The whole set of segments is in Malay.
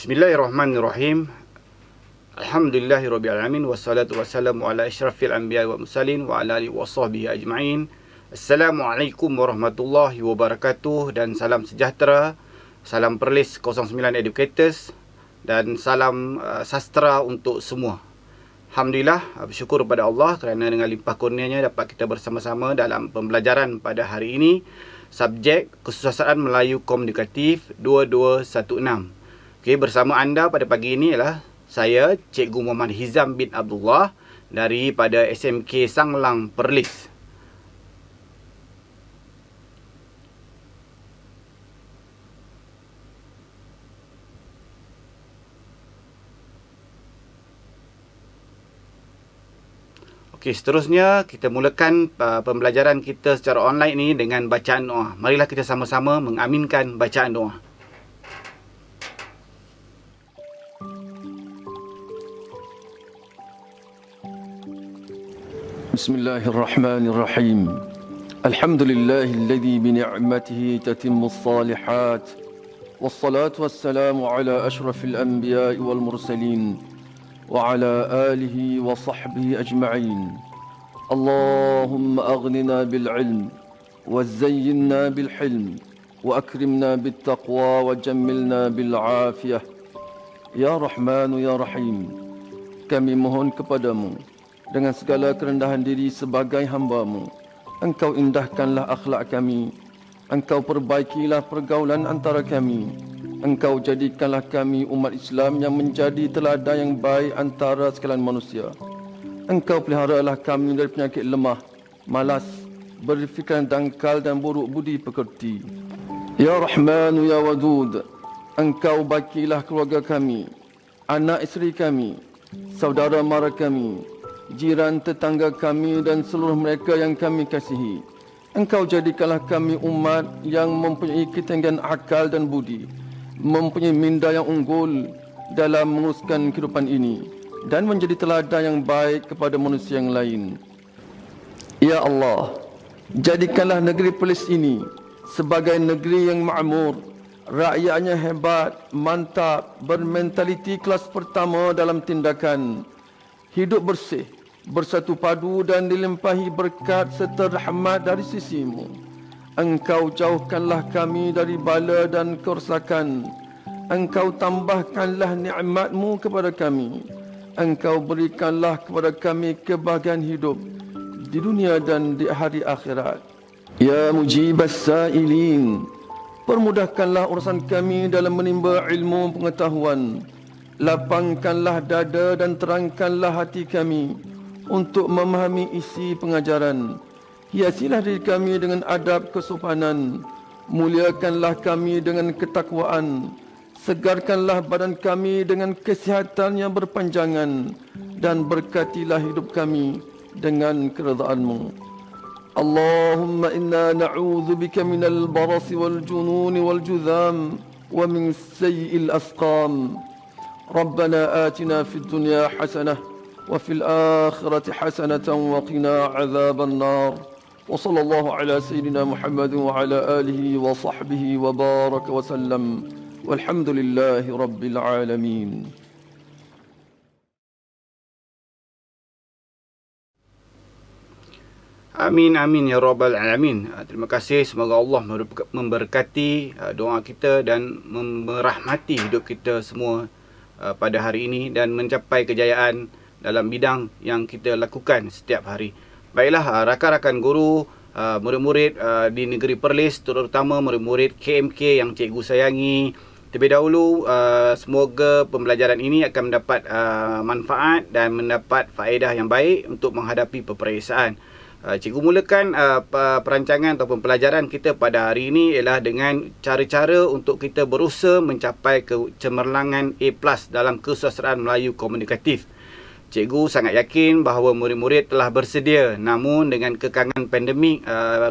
Bismillahirrahmanirrahim. Alhamdulillahirabbil alamin wassalatu wassalamu ala asyrafil anbiya'i wal mursalin wa ala alihi washabbihi ajma'in. Assalamualaikum warahmatullahi wabarakatuh dan salam sejahtera. Salam Perlis 09 Educators dan salam sastra untuk semua. Alhamdulillah, bersyukur kepada Allah kerana dengan limpah kurnianya dapat kita bersama-sama dalam pembelajaran pada hari ini. Subjek Kesusastraan Melayu Komunikatif 2216. Okey, bersama anda pada pagi ini ialah saya, Cikgu Muhammad Hizam bin Abdullah daripada SMK Sanglang Perlis. Okey, seterusnya kita mulakan pembelajaran kita secara online ini dengan bacaan doa. Marilah kita sama-sama mengaminkan bacaan doa. Bismillahirrahmanirrahim. Alhamdulillahilladzi bini'matihi tatimmus salihat. Wassalatu wassalamu ala asyrafil anbiya'i wal mursalin wa ala alihi wa sahbihi ajma'in. Allahumma aghnina bil ilm wa zayyinna bil hilm wa akrimna bit taqwa wa jammilna bil afiyah. Ya Rahmanu ya Rahim, kami mohon kepadamu dengan segala kerendahan diri sebagai hamba-Mu. Engkau indahkanlah akhlak kami. Engkau perbaikilah pergaulan antara kami. Engkau jadikanlah kami umat Islam yang menjadi teladan yang baik antara sekalian manusia. Engkau peliharalah kami dari penyakit lemah, malas, berfikiran dangkal dan buruk budi pekerti. Ya Rahmanu ya Wadud, Engkau baikilah keluarga kami, anak isteri kami, saudara mara kami, jiran tetangga kami dan seluruh mereka yang kami kasihi. Engkau jadikanlah kami umat yang mempunyai ketinggian akal dan budi, mempunyai minda yang unggul dalam menguruskan kehidupan ini dan menjadi teladan yang baik kepada manusia yang lain. Ya Allah, jadikanlah negeri Perlis ini sebagai negeri yang makmur, rakyatnya hebat, mantap, bermentaliti kelas pertama dalam tindakan, hidup bersih, bersatu padu dan dilimpahi berkat serta rahmat dari sisi-Mu. Engkau jauhkanlah kami dari bala dan kerosakan. Engkau tambahkanlah nikmat-Mu kepada kami. Engkau berikanlah kepada kami kebahagiaan hidup di dunia dan di hari akhirat. Ya Mujibas Sa'ilin, permudahkanlah urusan kami dalam menimba ilmu pengetahuan. Lapangkanlah dada dan terangkanlah hati kami untuk memahami isi pengajaran. Hiasilah diri kami dengan adab kesopanan. Muliakanlah kami dengan ketakwaan. Segarkanlah badan kami dengan kesihatan yang berpanjangan. Dan berkatilah hidup kami dengan keridaan-Mu. Allahumma inna na'udzu bika minal barasi wal jununi wal judham wa min sayyi'il asqam. Rabbana atina fid dunya hasanah wa fil akhirati hasanatan wa qina 'adzaban nar. Wa sallallahu ala sayyidina Muhammad wa ala alihi wa sahbihi wa baraka wa sallam. Walhamdulillahi rabbil alamin. Amin amin ya rabbal alamin. Terima kasih, semoga Allah memberkati doa kita dan merahmati hidup kita semua pada hari ini dan mencapai kejayaan dalam bidang yang kita lakukan setiap hari. Baiklah, rakan-rakan guru, murid-murid di negeri Perlis, terutama murid-murid KMK yang cikgu sayangi. Terlebih dahulu, semoga pembelajaran ini akan mendapat manfaat dan mendapat faedah yang baik untuk menghadapi peperiksaan. Cikgu mulakan perancangan ataupun pelajaran kita pada hari ini ialah dengan cara-cara untuk kita berusaha mencapai kecemerlangan A+ dalam Kesusastraan Melayu Komunikatif. Cikgu sangat yakin bahawa murid-murid telah bersedia, namun dengan kekangan pandemik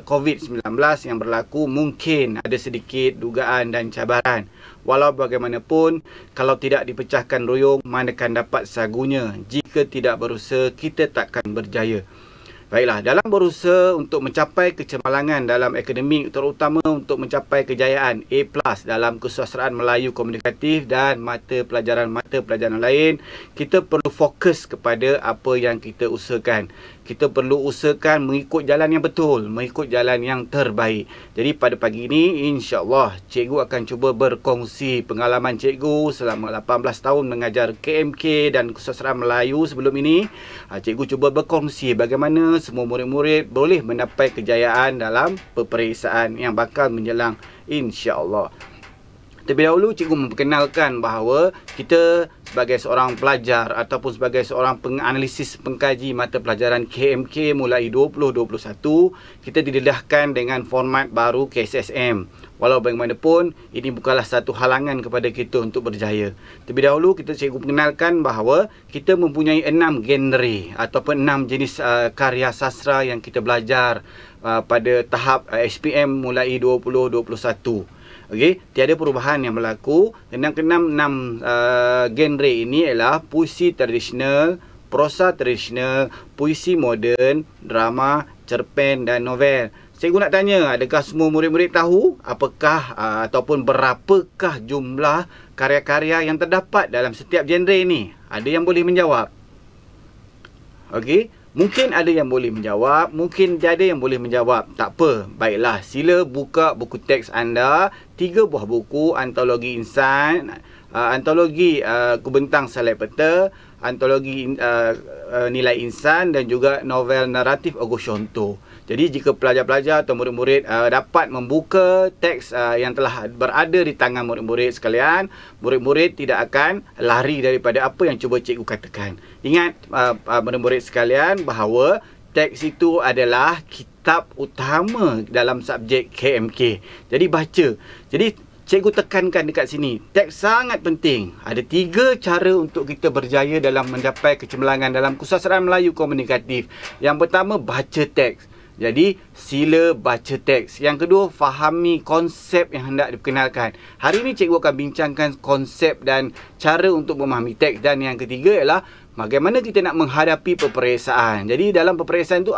COVID-19 yang berlaku, mungkin ada sedikit dugaan dan cabaran. Walau bagaimanapun, kalau tidak dipecahkan ruyung, manakan dapat sagunya. Jika tidak berusaha, kita takkan berjaya. Baiklah, dalam berusaha untuk mencapai kecemerlangan dalam akademik, terutama untuk mencapai kejayaan A+ dalam kesusastraan Melayu komunikatif dan mata pelajaran lain, kita perlu fokus kepada apa yang kita usahakan. Kita perlu usahakan mengikut jalan yang betul, mengikut jalan yang terbaik. Jadi pada pagi ini, insya-Allah cikgu akan cuba berkongsi pengalaman cikgu selama 18 tahun mengajar KMK dan kesusastraan Melayu sebelum ini. Cikgu cuba berkongsi bagaimana semua murid-murid boleh mendapat kejayaan dalam peperiksaan yang bakal menjelang, insya-Allah. Terlebih dahulu, cikgu memperkenalkan bahawa kita sebagai seorang pelajar ataupun sebagai seorang penganalisis pengkaji mata pelajaran KMK mulai 2021, kita didedahkan dengan format baru KSSM. Walau bagaimanapun, ini bukanlah satu halangan kepada kita untuk berjaya. Terlebih dahulu, cikgu mengenalkan bahawa kita mempunyai 6 genre ataupun 6 jenis karya sastra yang kita belajar pada tahap SPM mulai 2021. Okey, tiada perubahan yang berlaku. Keenam genre ini ialah puisi tradisional, prosa tradisional, puisi moden, drama, cerpen dan novel. Cikgu nak tanya, adakah semua murid-murid tahu apakah ataupun berapakah jumlah karya-karya yang terdapat dalam setiap genre ini? Ada yang boleh menjawab? Okey, mungkin ada yang boleh menjawab, mungkin tiada yang boleh menjawab. Tak apa, baiklah, sila buka buku teks anda, 3 buah buku, Antologi Insan, Antologi Kubentang Salai Peta, Antologi Nilai Insan dan juga novel naratif Agus Syonto. Jadi jika pelajar-pelajar atau murid-murid dapat membuka teks yang telah berada di tangan murid-murid sekalian, murid-murid tidak akan lari daripada apa yang cuba cikgu katakan. Ingat murid-murid sekalian bahawa teks itu adalah kitab utama dalam subjek KMK. Jadi baca. Jadi cikgu tekankan dekat sini, teks sangat penting. Ada 3 cara untuk kita berjaya dalam mencapai kecemerlangan dalam kesusastraan Melayu komunikatif. Yang pertama, baca teks. Jadi, sila baca teks. Yang kedua, fahami konsep yang hendak diperkenalkan. Hari ini cikgu akan bincangkan konsep dan cara untuk memahami teks. Dan yang ketiga ialah bagaimana kita nak menghadapi peperiksaan. Jadi, dalam peperiksaan itu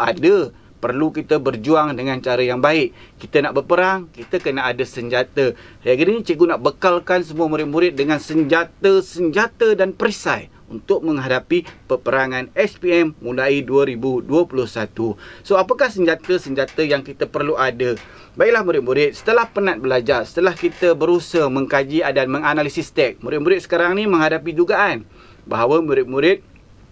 perlu kita berjuang dengan cara yang baik. Kita nak berperang, kita kena ada senjata. Hari ini cikgu nak bekalkan semua murid-murid dengan senjata dan perisai untuk menghadapi peperangan SPM mulai 2021. So, apakah senjata-senjata yang kita perlu ada? Baiklah murid-murid, setelah penat belajar, setelah kita berusaha mengkaji dan menganalisis teks, murid-murid sekarang ni menghadapi dugaan bahawa murid-murid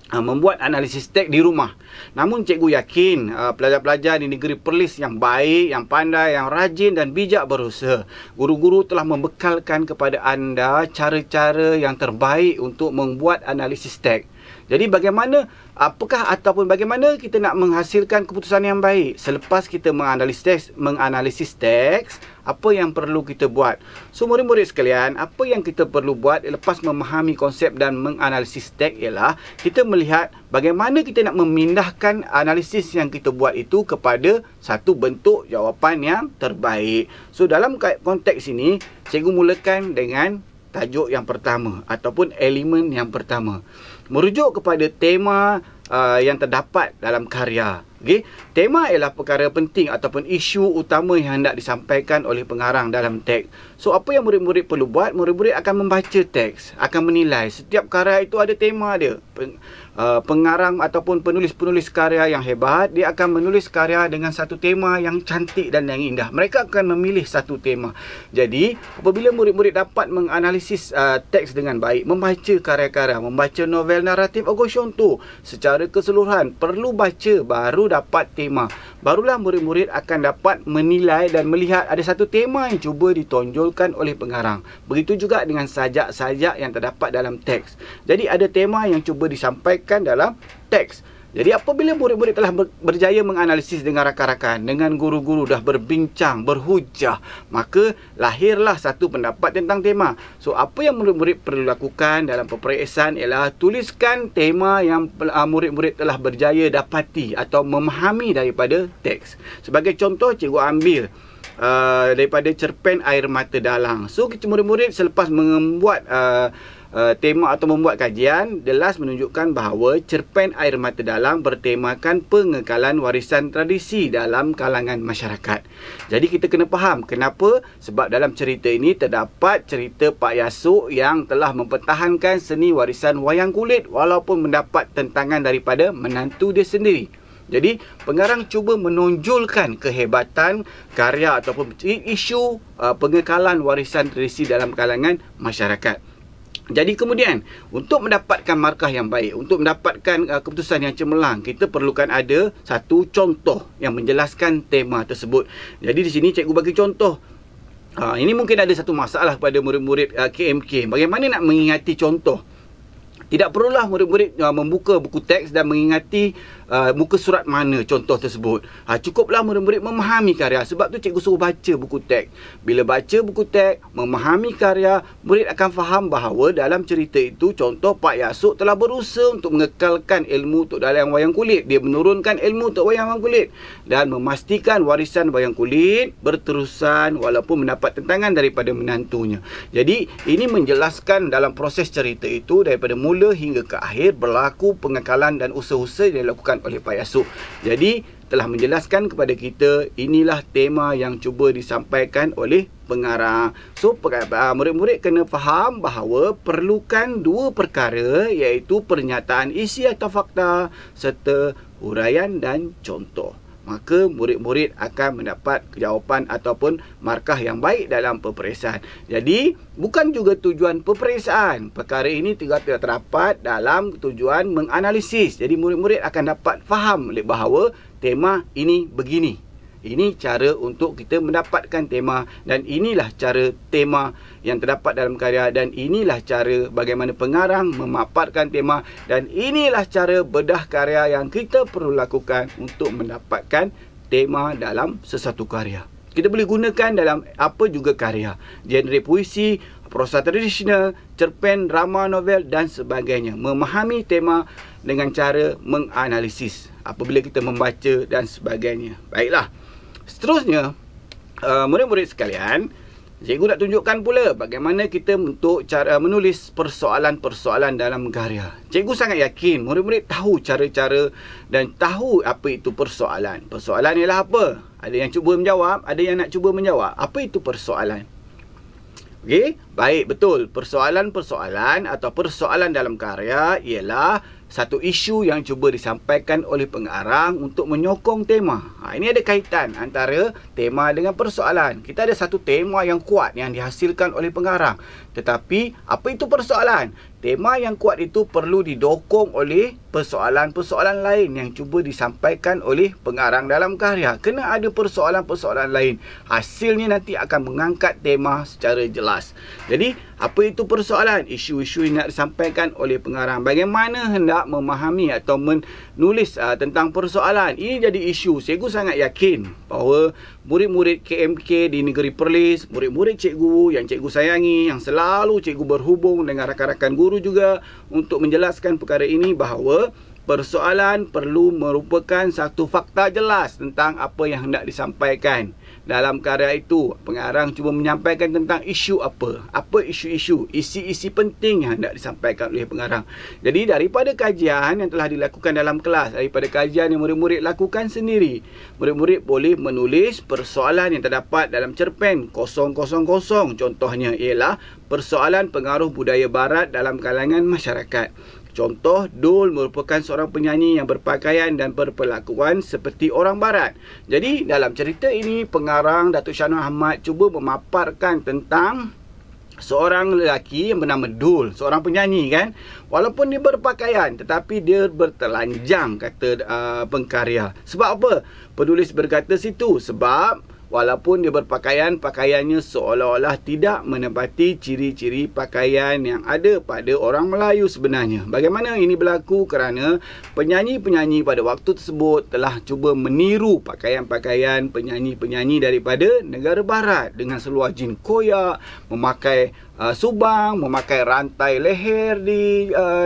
membuat analisis teks di rumah. Namun cikgu yakin pelajar-pelajar di negeri Perlis yang baik, yang pandai, yang rajin dan bijak berusaha. Guru-guru telah membekalkan kepada anda cara-cara yang terbaik untuk membuat analisis teks. Jadi bagaimana kita nak menghasilkan keputusan yang baik selepas kita menganalisis teks, apa yang perlu kita buat? So murid-murid sekalian, apa yang kita perlu buat lepas memahami konsep dan menganalisis teks ialah kita melihat bagaimana kita nak memindahkan analisis yang kita buat itu kepada satu bentuk jawapan yang terbaik. So dalam konteks ini, cikgu mulakan dengan tajuk yang pertama ataupun elemen yang pertama. Merujuk kepada tema yang terdapat dalam karya. Okay? Tema ialah perkara penting ataupun isu utama yang hendak disampaikan oleh pengarang dalam teks. So, apa yang murid-murid perlu buat? Murid-murid akan membaca teks, akan menilai. Setiap karya itu ada tema dia. Pengarang ataupun penulis-penulis karya yang hebat, dia akan menulis karya dengan satu tema yang cantik dan yang indah. Mereka akan memilih satu tema. Jadi, apabila murid-murid dapat menganalisis teks dengan baik, membaca karya-karya, membaca novel naratif Agus Syonto secara keseluruhan, perlu baca baru dapat tema. Barulah murid-murid akan dapat menilai dan melihat ada satu tema yang cuba ditonjolkan oleh pengarang. Begitu juga dengan sajak-sajak yang terdapat dalam teks. Jadi ada tema yang cuba disampaikan dalam teks. Jadi apabila murid-murid telah berjaya menganalisis dengan rakan-rakan, dengan guru-guru dah berbincang, berhujah, maka lahirlah satu pendapat tentang tema. So apa yang murid-murid perlu lakukan dalam peperiksaan ialah tuliskan tema yang murid-murid telah berjaya dapati atau memahami daripada teks. Sebagai contoh, cikgu ambil daripada cerpen Air Mata Dalang. So murid-murid selepas membuat tema atau membuat kajian, jelas menunjukkan bahawa cerpen Air Mata Dalang bertemakan pengekalan warisan tradisi dalam kalangan masyarakat. Jadi kita kena faham kenapa, sebab dalam cerita ini terdapat cerita Pak Yasuk yang telah mempertahankan seni warisan wayang kulit walaupun mendapat tentangan daripada menantu dia sendiri. Jadi pengarang cuba menonjolkan kehebatan karya ataupun isu pengekalan warisan tradisi dalam kalangan masyarakat. Jadi kemudian, untuk mendapatkan markah yang baik, untuk mendapatkan keputusan yang cemerlang, kita perlukan ada satu contoh yang menjelaskan tema tersebut. Jadi di sini cikgu bagi contoh. Ini mungkin ada satu masalah kepada murid-murid KMK. Bagaimana nak mengingati contoh? Tidak perlulah murid-murid membuka buku teks dan mengingati muka surat mana contoh tersebut. Cukuplah murid-murid memahami karya. Sebab tu cikgu suruh baca buku teks. Bila baca buku teks, memahami karya, murid akan faham bahawa dalam cerita itu, contoh Pak Yasuk telah berusaha untuk mengekalkan ilmu untuk dalam wayang kulit. Dia menurunkan ilmu untuk wayang kulit dan memastikan warisan wayang kulit berterusan walaupun mendapat tentangan daripada menantunya. Jadi ini menjelaskan dalam proses cerita itu daripada mula hingga ke akhir berlaku pengekalan dan usaha-usaha yang dilakukan oleh Pak Yasuk. Jadi telah menjelaskan kepada kita, inilah tema yang cuba disampaikan oleh pengarang. So murid-murid kena faham bahawa perlukan dua perkara, iaitu pernyataan isi atau fakta serta uraian dan contoh. Maka murid-murid akan mendapat jawapan ataupun markah yang baik dalam peperiksaan. Jadi, bukan juga tujuan peperiksaan. Perkara ini tidak terdapat dalam tujuan menganalisis. Jadi, murid-murid akan dapat faham bahawa tema ini begini. Ini cara untuk kita mendapatkan tema, dan inilah cara tema yang terdapat dalam karya, dan inilah cara bagaimana pengarang memaparkan tema, dan inilah cara bedah karya yang kita perlu lakukan untuk mendapatkan tema dalam sesuatu karya. Kita boleh gunakan dalam apa juga karya, genre puisi, prosa tradisional, cerpen, drama, novel dan sebagainya. Memahami tema dengan cara menganalisis apabila kita membaca dan sebagainya. Baiklah. Seterusnya, murid-murid sekalian, cikgu nak tunjukkan pula bagaimana kita untuk cara menulis persoalan-persoalan dalam karya. Cikgu sangat yakin murid-murid tahu cara-cara dan tahu apa itu persoalan. Persoalan ialah apa? Ada yang cuba menjawab, ada yang nak cuba menjawab. Apa itu persoalan? Okey, baik, betul. Persoalan-persoalan atau persoalan dalam karya ialah satu isu yang cuba disampaikan oleh pengarang untuk menyokong tema. Ini ada kaitan antara tema dengan persoalan. Kita ada satu tema yang kuat yang dihasilkan oleh pengarang. Tetapi, apa itu persoalan? Tema yang kuat itu perlu didokong oleh persoalan-persoalan lain yang cuba disampaikan oleh pengarang dalam karya. Kena ada persoalan-persoalan lain. Hasilnya nanti akan mengangkat tema secara jelas. Jadi, apa itu persoalan? Isu-isu yang nak disampaikan oleh pengarang. Bagaimana hendak memahami atau menulis tentang persoalan. Ini jadi isu. Cikgu sangat yakin bahawa murid-murid KMK di Negeri Perlis, murid-murid cikgu yang cikgu sayangi, yang selalu cikgu berhubung dengan rakan-rakan guru juga untuk menjelaskan perkara ini, bahawa persoalan perlu merupakan satu fakta jelas tentang apa yang hendak disampaikan. Dalam karya itu, pengarang cuba menyampaikan tentang isu apa. Apa isu-isu, isi-isi penting yang hendak disampaikan oleh pengarang. Jadi daripada kajian yang telah dilakukan dalam kelas, daripada kajian yang murid-murid lakukan sendiri, murid-murid boleh menulis persoalan yang terdapat dalam cerpen 000. Contohnya ialah persoalan pengaruh budaya barat dalam kalangan masyarakat. Contoh, Dul merupakan seorang penyanyi yang berpakaian dan berperlakuan seperti orang barat. Jadi, dalam cerita ini, pengarang Datuk Shah Nur Ahmad cuba memaparkan tentang seorang lelaki yang bernama Dul, seorang penyanyi kan. Walaupun dia berpakaian, tetapi dia bertelanjang, kata pengkarya. Sebab apa? Penulis berkata situ, sebab walaupun dia berpakaian, pakaiannya seolah-olah tidak menepati ciri-ciri pakaian yang ada pada orang Melayu sebenarnya. Bagaimana ini berlaku? Kerana penyanyi-penyanyi pada waktu tersebut telah cuba meniru pakaian-pakaian penyanyi-penyanyi daripada negara barat dengan seluar jin koyak, memakai subang, memakai rantai leher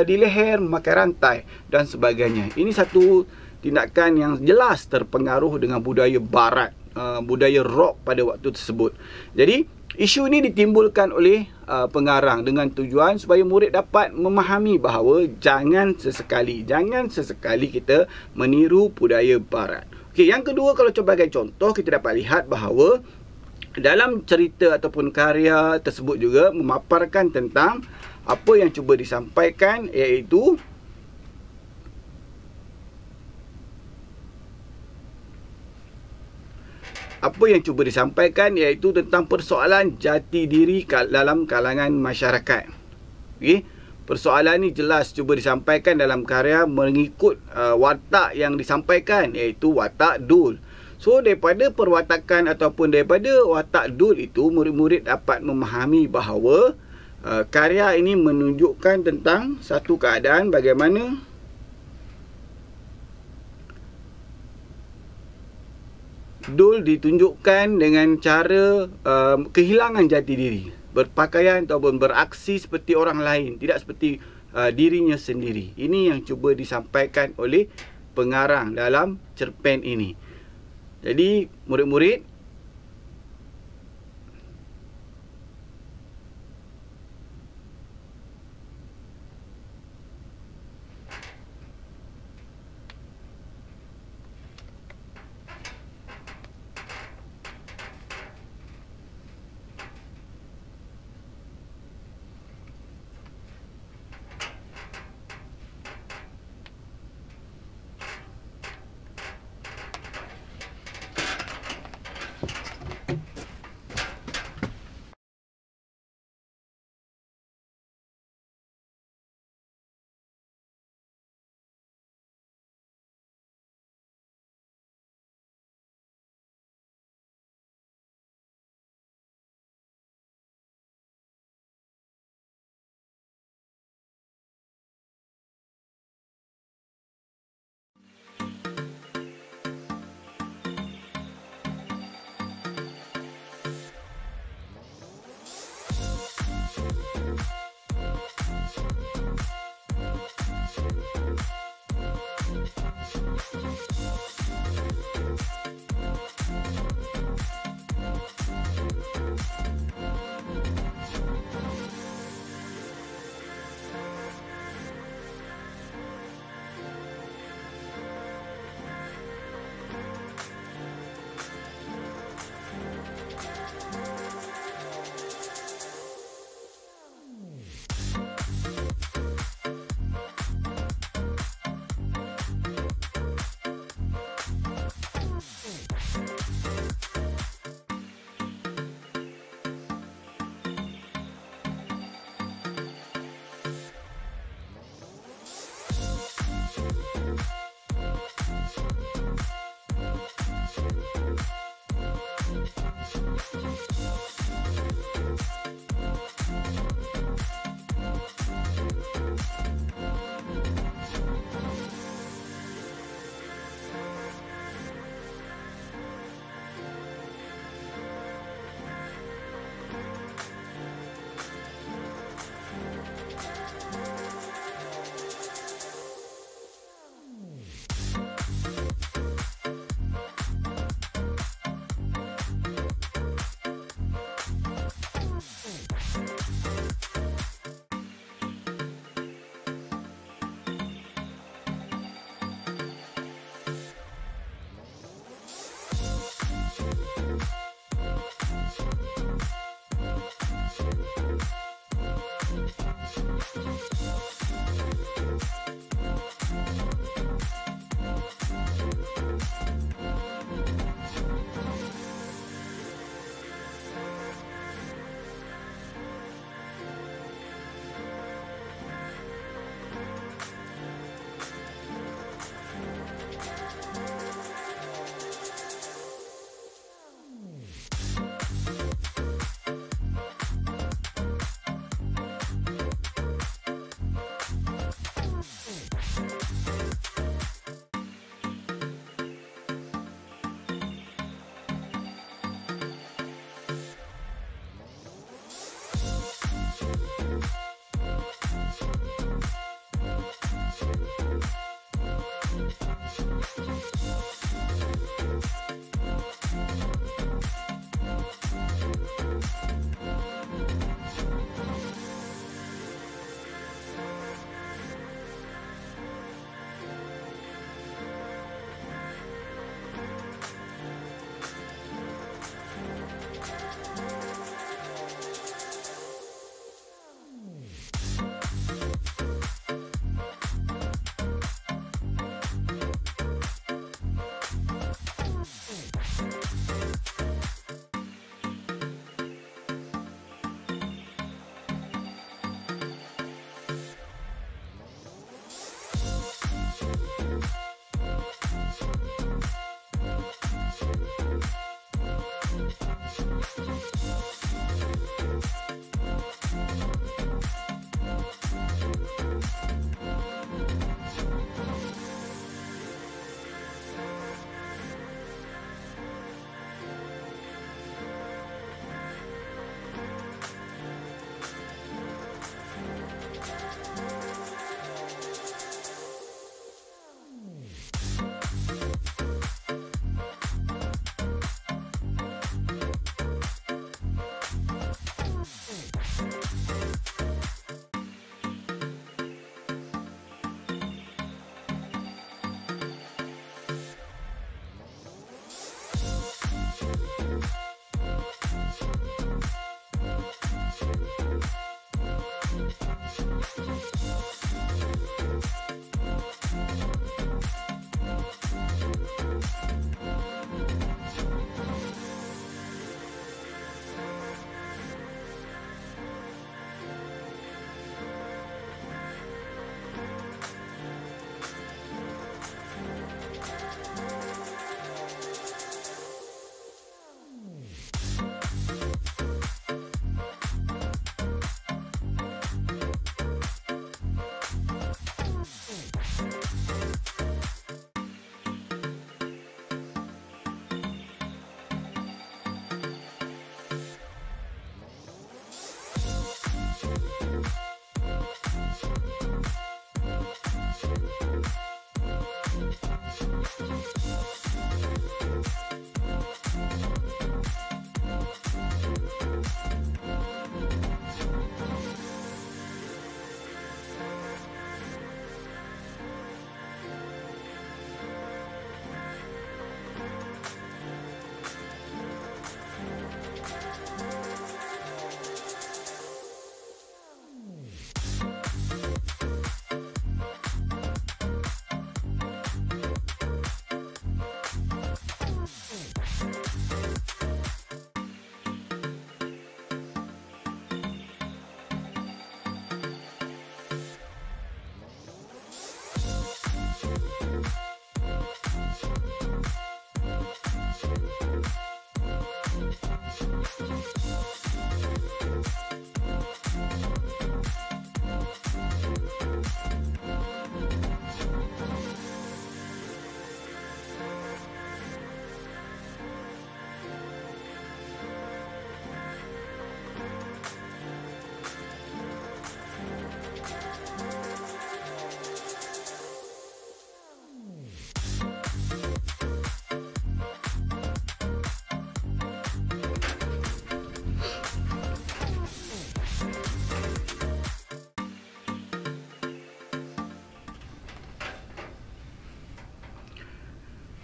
di leher, memakai rantai dan sebagainya. Ini satu tindakan yang jelas terpengaruh dengan budaya barat budaya rock pada waktu tersebut. Jadi isu ini ditimbulkan oleh pengarang dengan tujuan supaya murid dapat memahami bahawa jangan sesekali kita meniru budaya barat. Okey, yang kedua, kalau sebagai contoh kita dapat lihat bahawa dalam cerita ataupun karya tersebut juga memaparkan tentang apa yang cuba disampaikan, iaitu tentang persoalan jati diri dalam kalangan masyarakat. Okey, persoalan ni jelas cuba disampaikan dalam karya mengikut watak yang disampaikan, iaitu watak Dul. So daripada perwatakan ataupun daripada watak Dul itu, murid-murid dapat memahami bahawa karya ini menunjukkan tentang satu keadaan bagaimana Dul ditunjukkan dengan cara kehilangan jati diri, berpakaian ataupun beraksi seperti orang lain, tidak seperti dirinya sendiri. Ini yang cuba disampaikan oleh pengarang dalam cerpen ini. Jadi murid-murid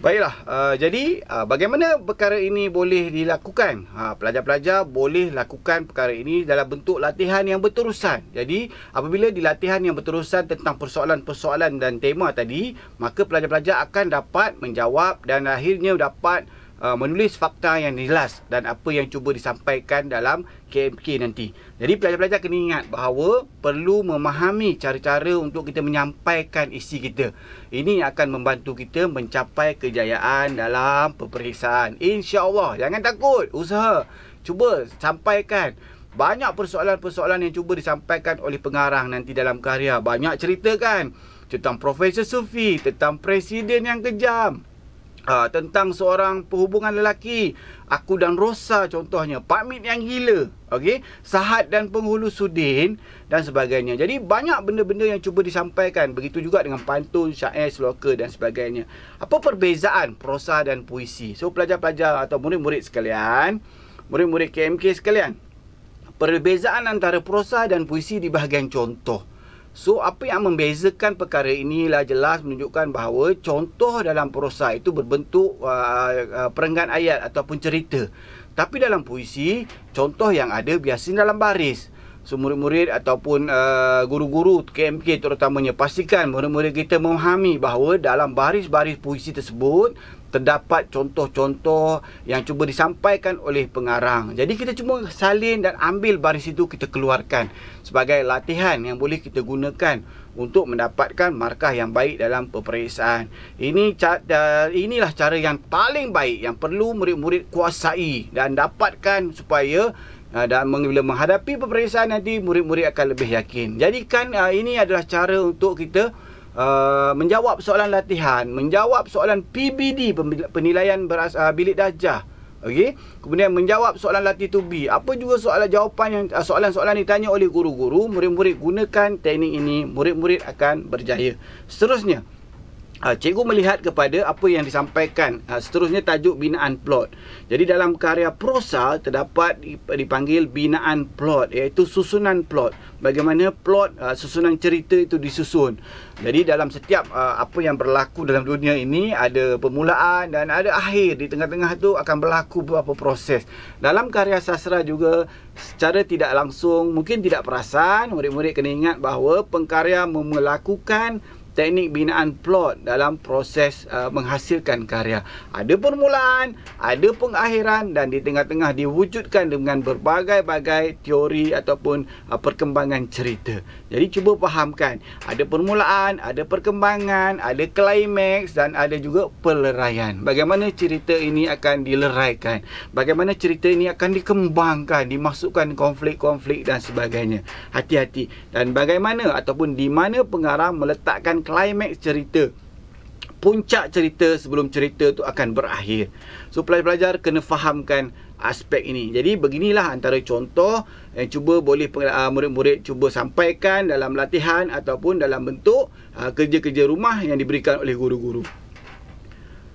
Baiklah, jadi bagaimana perkara ini boleh dilakukan? Pelajar-pelajar boleh lakukan perkara ini dalam bentuk latihan yang berterusan. Jadi, apabila di latihan yang berterusan tentang persoalan-persoalan dan tema tadi, maka pelajar-pelajar akan dapat menjawab dan akhirnya dapat menulis fakta yang jelas dan apa yang cuba disampaikan dalam KMK nanti. Jadi pelajar-pelajar kena ingat bahawa perlu memahami cara-cara untuk kita menyampaikan isi kita. Ini akan membantu kita mencapai kejayaan dalam peperiksaan. InsyaAllah, jangan takut, usaha, cuba sampaikan. Banyak persoalan-persoalan yang cuba disampaikan oleh pengarang nanti dalam karya. Banyak cerita kan tentang Profesor Sufi, tentang Presiden yang kejam, tentang seorang perhubungan lelaki, Aku dan Rosa contohnya, Pak Mit yang gila, okey, Sahat dan Penghulu Sudin dan sebagainya. Jadi banyak benda-benda yang cuba disampaikan. Begitu juga dengan pantun, syair, sloka dan sebagainya. Apa perbezaan prosa dan puisi? So pelajar-pelajar atau murid-murid sekalian, murid-murid KMK sekalian, perbezaan antara prosa dan puisi di bahagian contoh. So, apa yang membezakan perkara inilah jelas menunjukkan bahawa contoh dalam prosa itu berbentuk perenggan ayat ataupun cerita. Tapi dalam puisi, contoh yang ada biasanya dalam baris. So, murid-murid ataupun guru-guru KMK terutamanya, pastikan murid-murid kita memahami bahawa dalam baris-baris puisi tersebut terdapat contoh-contoh yang cuba disampaikan oleh pengarang. Jadi kita cuma salin dan ambil baris itu, kita keluarkan sebagai latihan yang boleh kita gunakan untuk mendapatkan markah yang baik dalam peperiksaan. Inilah cara yang paling baik yang perlu murid-murid kuasai dan dapatkan supaya dan bila menghadapi peperiksaan nanti murid-murid akan lebih yakin. Jadikan ini adalah cara untuk kita menjawab soalan latihan, menjawab soalan PBD, penilaian bilik darjah. Okey, kemudian menjawab soalan latih tubi. Apa juga jawapan yang soalan-soalan ditanya oleh guru-guru, murid-murid gunakan teknik ini, murid-murid akan berjaya. Seterusnya, cikgu melihat kepada apa yang disampaikan. Seterusnya tajuk binaan plot. Jadi dalam karya prosa terdapat dipanggil binaan plot, iaitu susunan plot. Bagaimana plot, susunan cerita itu disusun. Jadi dalam setiap apa yang berlaku dalam dunia ini ada permulaan dan ada akhir. Di tengah-tengah itu akan berlaku beberapa proses. Dalam karya sastra juga secara tidak langsung, mungkin tidak perasan, murid-murid kena ingat bahawa pengkarya melakukan teknik binaan plot dalam proses menghasilkan karya. Ada permulaan, ada pengakhiran dan di tengah-tengah diwujudkan dengan berbagai-bagai teori ataupun perkembangan cerita. Jadi cuba fahamkan, ada permulaan, ada perkembangan, ada klimaks dan ada juga peleraian. Bagaimana cerita ini akan dileraikan, bagaimana cerita ini akan dikembangkan, dimasukkan konflik-konflik dan sebagainya. Hati-hati. Dan bagaimana ataupun di mana pengarang meletakkan klimaks cerita, puncak cerita sebelum cerita tu akan berakhir. So pelajar-pelajar kena fahamkan aspek ini. Jadi beginilah antara contoh yang cuba boleh murid-murid cuba sampaikan dalam latihan ataupun dalam bentuk kerja-kerja rumah yang diberikan oleh guru-guru.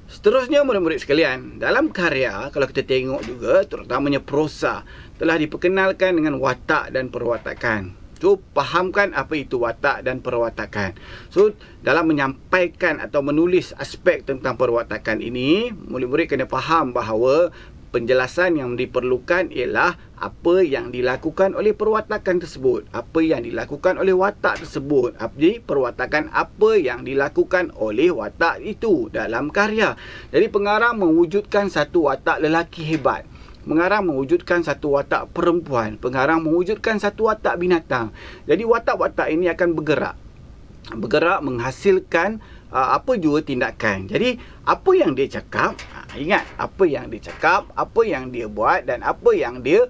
Seterusnya murid-murid sekalian, dalam karya kalau kita tengok juga terutamanya prosa telah diperkenalkan dengan watak dan perwatakan. So, fahamkan apa itu watak dan perwatakan. So, dalam menyampaikan atau menulis aspek tentang perwatakan ini, murid-murid kena faham bahawa penjelasan yang diperlukan ialah apa yang dilakukan oleh perwatakan tersebut, apa yang dilakukan oleh watak tersebut. Jadi, perwatakan apa yang dilakukan oleh watak itu dalam karya. Jadi, pengarang mewujudkan satu watak lelaki hebat. Pengarang mewujudkan satu watak perempuan. Pengarang mewujudkan satu watak binatang. Jadi watak-watak ini akan bergerak menghasilkan apa jua tindakan. Jadi apa yang dia cakap, ingat apa yang dia cakap, apa yang dia buat dan apa yang dia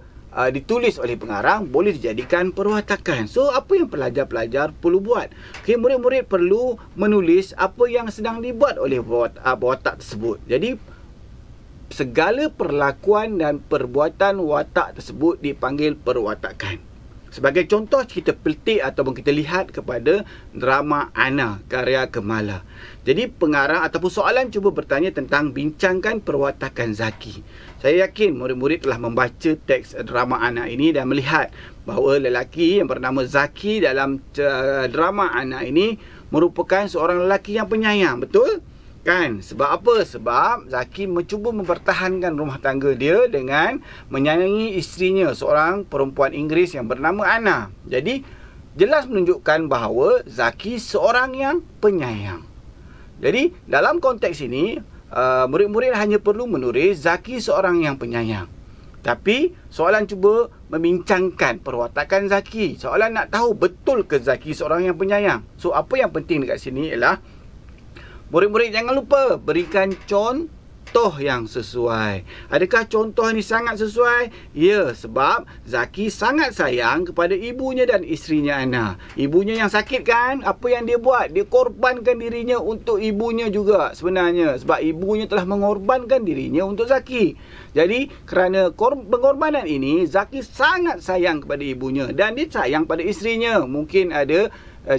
ditulis oleh pengarang boleh dijadikan perwatakan. So apa yang pelajar-pelajar perlu buat? Okay, murid-murid perlu menulis apa yang sedang dibuat oleh watak tersebut. Jadi segala perlakuan dan perbuatan watak tersebut dipanggil perwatakan. Sebagai contoh, kita petik ataupun kita lihat kepada drama Ana karya Kemala. Jadi pengarang ataupun soalan cuba bertanya tentang bincangkan perwatakan Zaki. Saya yakin murid-murid telah membaca teks drama Ana ini dan melihat bahawa lelaki yang bernama Zaki dalam drama Ana ini merupakan seorang lelaki yang penyayang. Betul? Kan? Sebab apa? Sebab Zaki mencuba mempertahankan rumah tangga dia dengan menyayangi isterinya, seorang perempuan Inggeris yang bernama Ana. Jadi, jelas menunjukkan bahawa Zaki seorang yang penyayang. Jadi, dalam konteks ini, murid-murid hanya perlu menulis Zaki seorang yang penyayang. Tapi, soalan cuba membincangkan perwatakan Zaki. Soalan nak tahu betul ke Zaki seorang yang penyayang. So, apa yang penting dekat sini ialah murid-murid jangan lupa berikan contoh yang sesuai. Adakah contoh ini sangat sesuai? Ya, sebab Zaki sangat sayang kepada ibunya dan isterinya Ana. Ibunya yang sakit kan? Apa yang dia buat? Dia korbankan dirinya untuk ibunya juga sebenarnya. Sebab ibunya telah mengorbankan dirinya untuk Zaki. Jadi, kerana pengorbanan ini, Zaki sangat sayang kepada ibunya. Dan dia sayang pada isterinya. Mungkin ada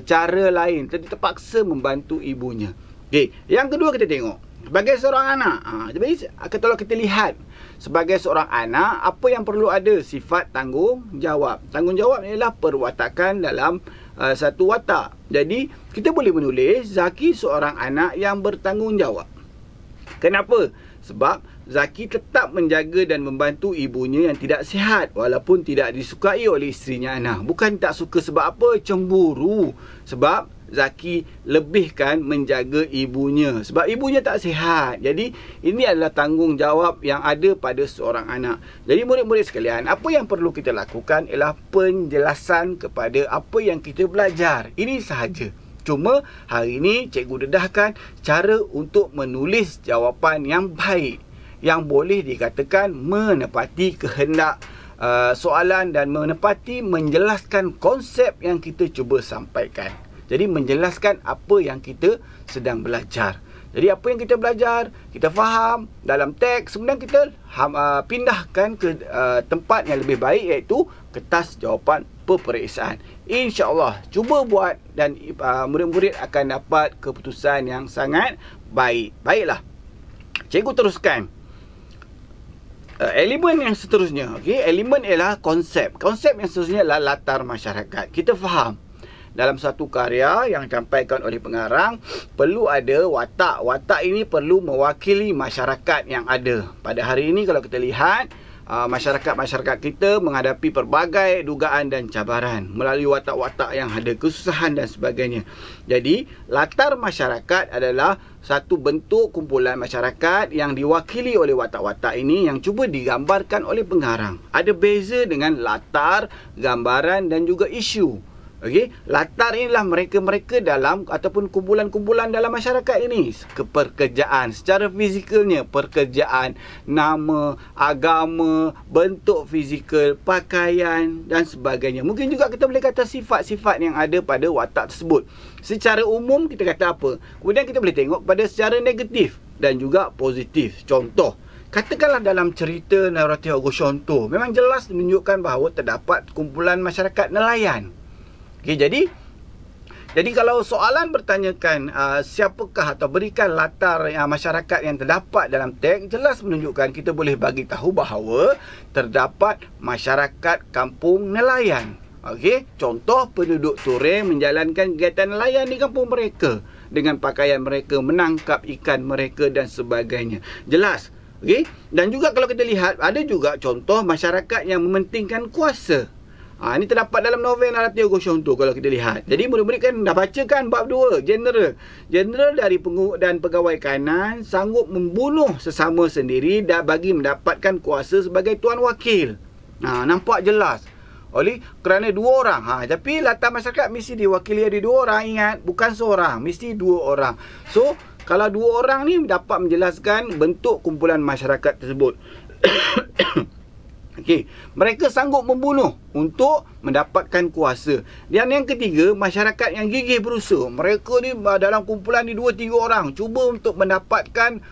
cara lain. Dia terpaksa membantu ibunya. Okay. Yang kedua kita tengok sebagai seorang anak. Jadi kalau kita lihat sebagai seorang anak, apa yang perlu ada? Sifat tanggungjawab. Tanggungjawab ialah perwatakan dalam satu watak. Jadi kita boleh menulis Zaki seorang anak yang bertanggungjawab. Kenapa? Sebab Zaki tetap menjaga dan membantu ibunya yang tidak sihat walaupun tidak disukai oleh isterinya Ana. Bukan tak suka sebab apa? Cemburu. Sebab Zaki lebihkan menjaga ibunya sebab ibunya tak sihat. Jadi ini adalah tanggungjawab yang ada pada seorang anak. Jadi murid-murid sekalian, apa yang perlu kita lakukan ialah penjelasan kepada apa yang kita belajar. Ini sahaja. Cuma hari ini cikgu dedahkan cara untuk menulis jawapan yang baik, yang boleh dikatakan menepati kehendak soalan dan menepati menjelaskan konsep yang kita cuba sampaikan. Jadi menjelaskan apa yang kita sedang belajar. Jadi apa yang kita belajar, kita faham dalam teks, kemudian kita pindahkan ke tempat yang lebih baik, iaitu kertas jawapan peperiksaan. InsyaAllah, cuba buat dan murid-murid akan dapat keputusan yang sangat baik. Baiklah, cikgu teruskan. Elemen yang seterusnya, okey, elemen ialah konsep. Konsep yang seterusnya adalah latar masyarakat. Kita faham dalam satu karya yang disampaikan oleh pengarang perlu ada watak. Watak ini perlu mewakili masyarakat yang ada. Pada hari ini kalau kita lihat, masyarakat-masyarakat kita menghadapi pelbagai dugaan dan cabaran melalui watak-watak yang ada, kesusahan dan sebagainya. Jadi, latar masyarakat adalah satu bentuk kumpulan masyarakat yang diwakili oleh watak-watak ini yang cuba digambarkan oleh pengarang. Ada beza dengan latar, gambaran dan juga isu. Okey, latar inilah mereka-mereka dalam ataupun kumpulan-kumpulan dalam masyarakat ini. Pekerjaan secara fizikalnya, pekerjaan, nama, agama, bentuk fizikal, pakaian dan sebagainya. Mungkin juga kita boleh kata sifat-sifat yang ada pada watak tersebut. Secara umum kita kata apa? Kemudian kita boleh tengok pada secara negatif dan juga positif. Contoh, katakanlah dalam cerita naratif Ogo Shonto, memang jelas menunjukkan bahawa terdapat kumpulan masyarakat nelayan. Okay, jadi kalau soalan bertanyakan siapakah atau berikan latar masyarakat yang terdapat dalam teks, jelas menunjukkan kita boleh bagi tahu bahawa terdapat masyarakat kampung nelayan. Okey, contoh penduduk Turing menjalankan kegiatan nelayan di kampung mereka dengan pakaian mereka, menangkap ikan mereka dan sebagainya. Jelas. Okey, dan juga kalau kita lihat ada juga contoh masyarakat yang mementingkan kuasa. Ini terdapat dalam novel naratif Ogo Shonto kalau kita lihat. Jadi murid-murid kan dah baca kan bab 2, General. General dari pengurusi dan pegawai kanan sanggup membunuh sesama sendiri dan bagi mendapatkan kuasa sebagai tuan wakil. Nampak jelas. Oleh kerana 2 orang. Tapi latar masyarakat mesti diwakili ada 2 orang. Ingat, bukan seorang, mesti 2 orang. So, kalau 2 orang ni dapat menjelaskan bentuk kumpulan masyarakat tersebut. Okey, mereka sanggup membunuh untuk mendapatkan kuasa. Dan yang ketiga, masyarakat yang gigih berusaha. Mereka ni dalam kumpulan ni 2-3 orang cuba untuk mendapatkan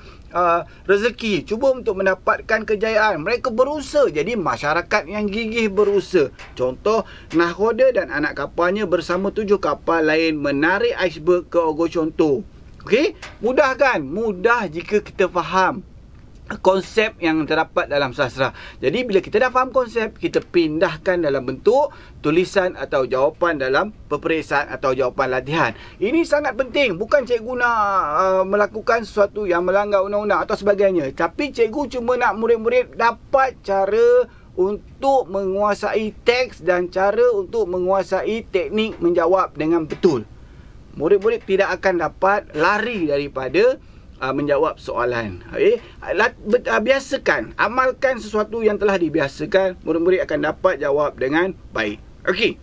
rezeki, cuba untuk mendapatkan kejayaan. Mereka berusaha. Jadi masyarakat yang gigih berusaha. Contoh, Nakhoda dan anak kapalnya bersama 7 kapal lain menarik iceberg ke Ogo Shonto. Okey, mudah kan? Mudah jika kita faham konsep yang terdapat dalam sastra. Jadi bila kita dah faham konsep, kita pindahkan dalam bentuk tulisan atau jawapan dalam peperiksaan atau jawapan latihan. Ini sangat penting. Bukan cikgu nak melakukan sesuatu yang melanggar undang-undang atau sebagainya. Tapi cikgu cuma nak murid-murid dapat cara untuk menguasai teks dan cara untuk menguasai teknik menjawab dengan betul. Murid-murid tidak akan dapat lari daripada menjawab soalan. Biasakan, amalkan sesuatu yang telah dibiasakan, murid-murid akan dapat jawab dengan baik. Okey.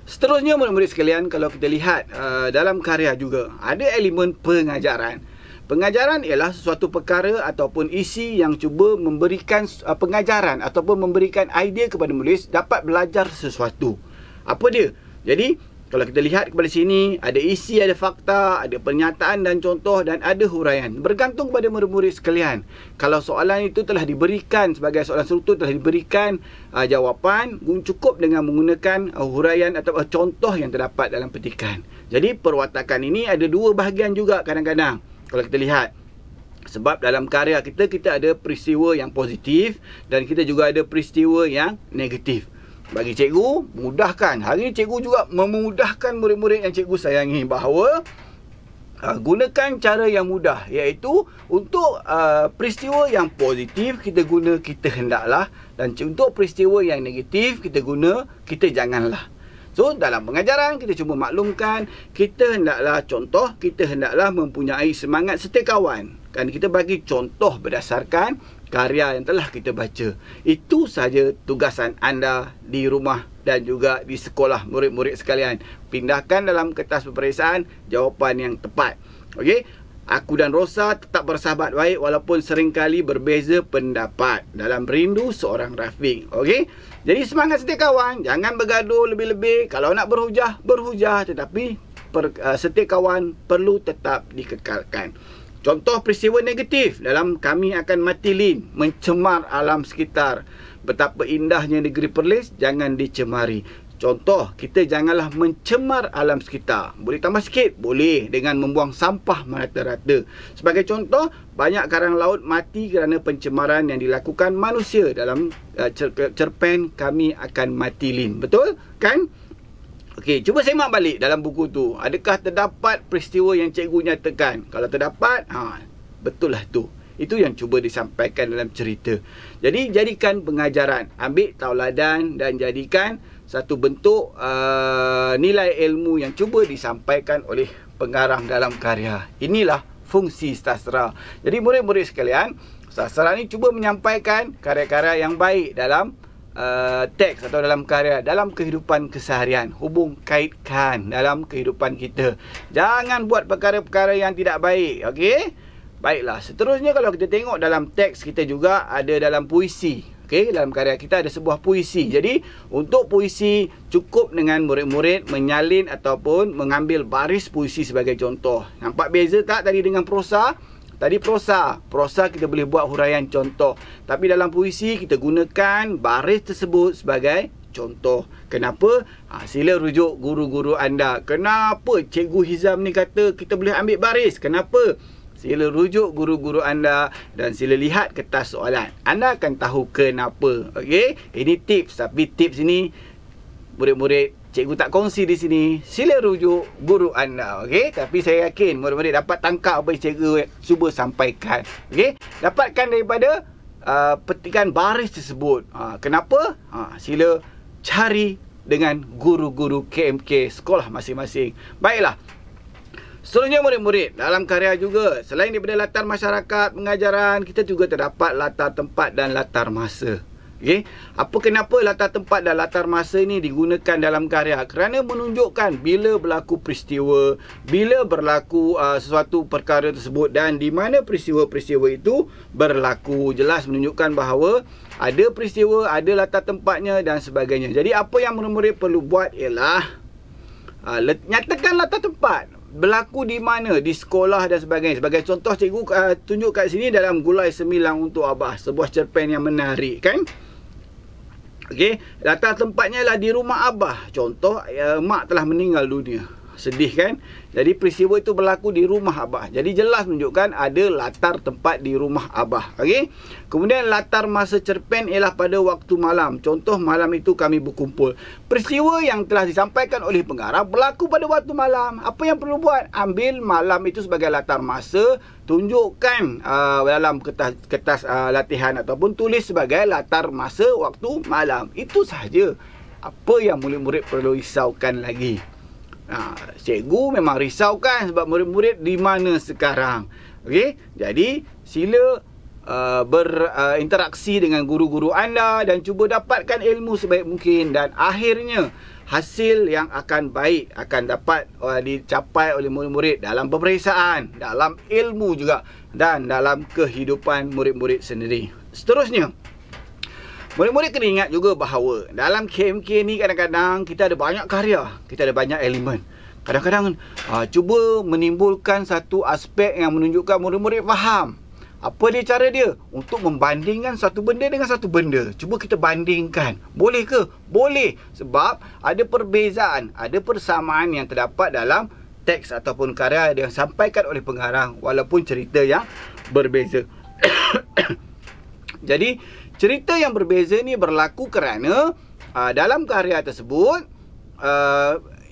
Seterusnya murid-murid sekalian, kalau kita lihat dalam karya juga ada elemen pengajaran. Pengajaran ialah sesuatu perkara ataupun isi yang cuba memberikan pengajaran ataupun memberikan idea kepada menulis dapat belajar sesuatu. Apa dia? Jadi kalau kita lihat kepada sini, ada isi, ada fakta, ada pernyataan dan contoh dan ada huraian. Bergantung pada murid-murid sekalian. Kalau soalan itu telah diberikan sebagai soalan struktur, telah diberikan jawapan, cukup dengan menggunakan huraian atau contoh yang terdapat dalam petikan. Jadi perwatakan ini ada 2 bahagian juga kadang-kadang. Kalau kita lihat. Sebab dalam karya kita ada peristiwa yang positif dan kita juga ada peristiwa yang negatif. Bagi cikgu, mudahkan. Hari ini cikgu juga memudahkan murid-murid yang cikgu sayangi bahawa gunakan cara yang mudah, iaitu untuk peristiwa yang positif kita guna kita hendaklah, dan untuk peristiwa yang negatif kita guna kita janganlah. So dalam pengajaran kita cuba maklumkan kita hendaklah contoh, kita hendaklah mempunyai semangat setiakawan. Kan kita bagi contoh berdasarkan karya yang telah kita baca. Itu saja tugasan anda di rumah dan juga di sekolah murid-murid sekalian. Pindahkan dalam kertas peperiksaan jawapan yang tepat. Okey? Aku dan Rosa tetap bersahabat baik walaupun seringkali berbeza pendapat. Dalam rindu seorang Rafiq. Okey? Jadi semangat setiakawan, jangan bergaduh lebih-lebih. Kalau nak berhujah, berhujah, tetapi setiakawan perlu tetap dikekalkan. Contoh peristiwa negatif dalam Kami Akan Mati Lin, mencemar alam sekitar, betapa indahnya negeri Perlis, jangan dicemari. Contoh, kita janganlah mencemar alam sekitar. Boleh tambah sikit? Boleh, dengan membuang sampah merata-rata. Sebagai contoh, banyak karang laut mati kerana pencemaran yang dilakukan manusia. Dalam cerpen Kami Akan Mati Lin. Betul? Kan? Okey, cuba semak balik dalam buku tu. Adakah terdapat peristiwa yang cikgu nyatakan? Kalau terdapat, betul lah tu. Itu yang cuba disampaikan dalam cerita. Jadi, jadikan pengajaran. Ambil tauladan dan jadikan satu bentuk nilai ilmu yang cuba disampaikan oleh pengarang dalam karya. Inilah fungsi sastra. Jadi murid-murid sekalian, sastra ni cuba menyampaikan karya-karya yang baik dalam teks atau dalam karya, dalam kehidupan keseharian. Hubung kaitkan dalam kehidupan kita. Jangan buat perkara-perkara yang tidak baik. Okey? Baiklah, seterusnya kalau kita tengok dalam teks kita juga ada dalam puisi. Okey, dalam karya kita ada sebuah puisi. Jadi, untuk puisi cukup dengan murid-murid menyalin ataupun mengambil baris puisi sebagai contoh. Nampak beza tak tadi dengan prosa? Tadi prosa. Prosa kita boleh buat huraian contoh. Tapi dalam puisi kita gunakan baris tersebut sebagai contoh. Kenapa? Sila rujuk guru-guru anda. Kenapa Cikgu Hizam ni kata kita boleh ambil baris? Kenapa? Sila rujuk guru-guru anda dan sila lihat kertas soalan. Anda akan tahu kenapa. Okey? Ini tips. Tapi tips ini murid-murid cikgu tak kongsi di sini. Sila rujuk guru anda. Okey? Tapi saya yakin murid-murid dapat tangkap apa yang cikgu cuba sampaikan. Okey? Dapatkan daripada petikan baris tersebut. Kenapa? Sila cari dengan guru-guru KMK sekolah masing-masing. Baiklah. Seterusnya murid-murid, dalam karya juga, selain daripada latar masyarakat, pengajaran, kita juga terdapat latar tempat dan latar masa. Okay? Apa kenapa latar tempat dan latar masa ini digunakan dalam karya? Kerana menunjukkan bila berlaku peristiwa, bila berlaku sesuatu perkara tersebut dan di mana peristiwa-peristiwa itu berlaku. Jelas menunjukkan bahawa ada peristiwa, ada latar tempatnya dan sebagainya. Jadi apa yang murid-murid perlu buat ialah nyatakan latar tempat. Berlaku di mana? Di sekolah dan sebagainya. Sebagai contoh, cikgu tunjuk kat sini dalam Gulai Semilang Untuk Abah. Sebuah cerpen yang menarik, kan? Okey, latar tempatnya lah di rumah Abah. Contoh, mak telah meninggal dunia. Sedih, kan? Jadi peristiwa itu berlaku di rumah Abah. Jadi jelas menunjukkan ada latar tempat di rumah Abah. Okey. Kemudian latar masa cerpen ialah pada waktu malam. Contoh, malam itu kami berkumpul. Peristiwa yang telah disampaikan oleh pengarang berlaku pada waktu malam. Apa yang perlu buat? Ambil malam itu sebagai latar masa. Tunjukkan dalam kertas latihan ataupun tulis sebagai latar masa waktu malam. Itu sahaja. Apa yang murid-murid perlu risaukan lagi? Cikgu memang risau kan sebab murid-murid di mana sekarang. Okey, jadi sila berinteraksi dengan guru-guru anda dan cuba dapatkan ilmu sebaik mungkin dan akhirnya hasil yang akan baik akan dapat dicapai oleh murid-murid dalam peperiksaan, dalam ilmu juga dan dalam kehidupan murid-murid sendiri. Seterusnya, murid-murid kena ingat juga bahawa dalam KMK ni kadang-kadang kita ada banyak karya, kita ada banyak elemen. Kadang-kadang cuba menimbulkan satu aspek yang menunjukkan murid-murid faham. Apa dia cara dia? Untuk membandingkan satu benda dengan satu benda. Cuba kita bandingkan. Boleh ke? Boleh. Sebab ada perbezaan, ada persamaan yang terdapat dalam teks ataupun karya yang disampaikan oleh pengarang walaupun cerita yang berbeza. Jadi, cerita yang berbeza ni berlaku kerana dalam karya tersebut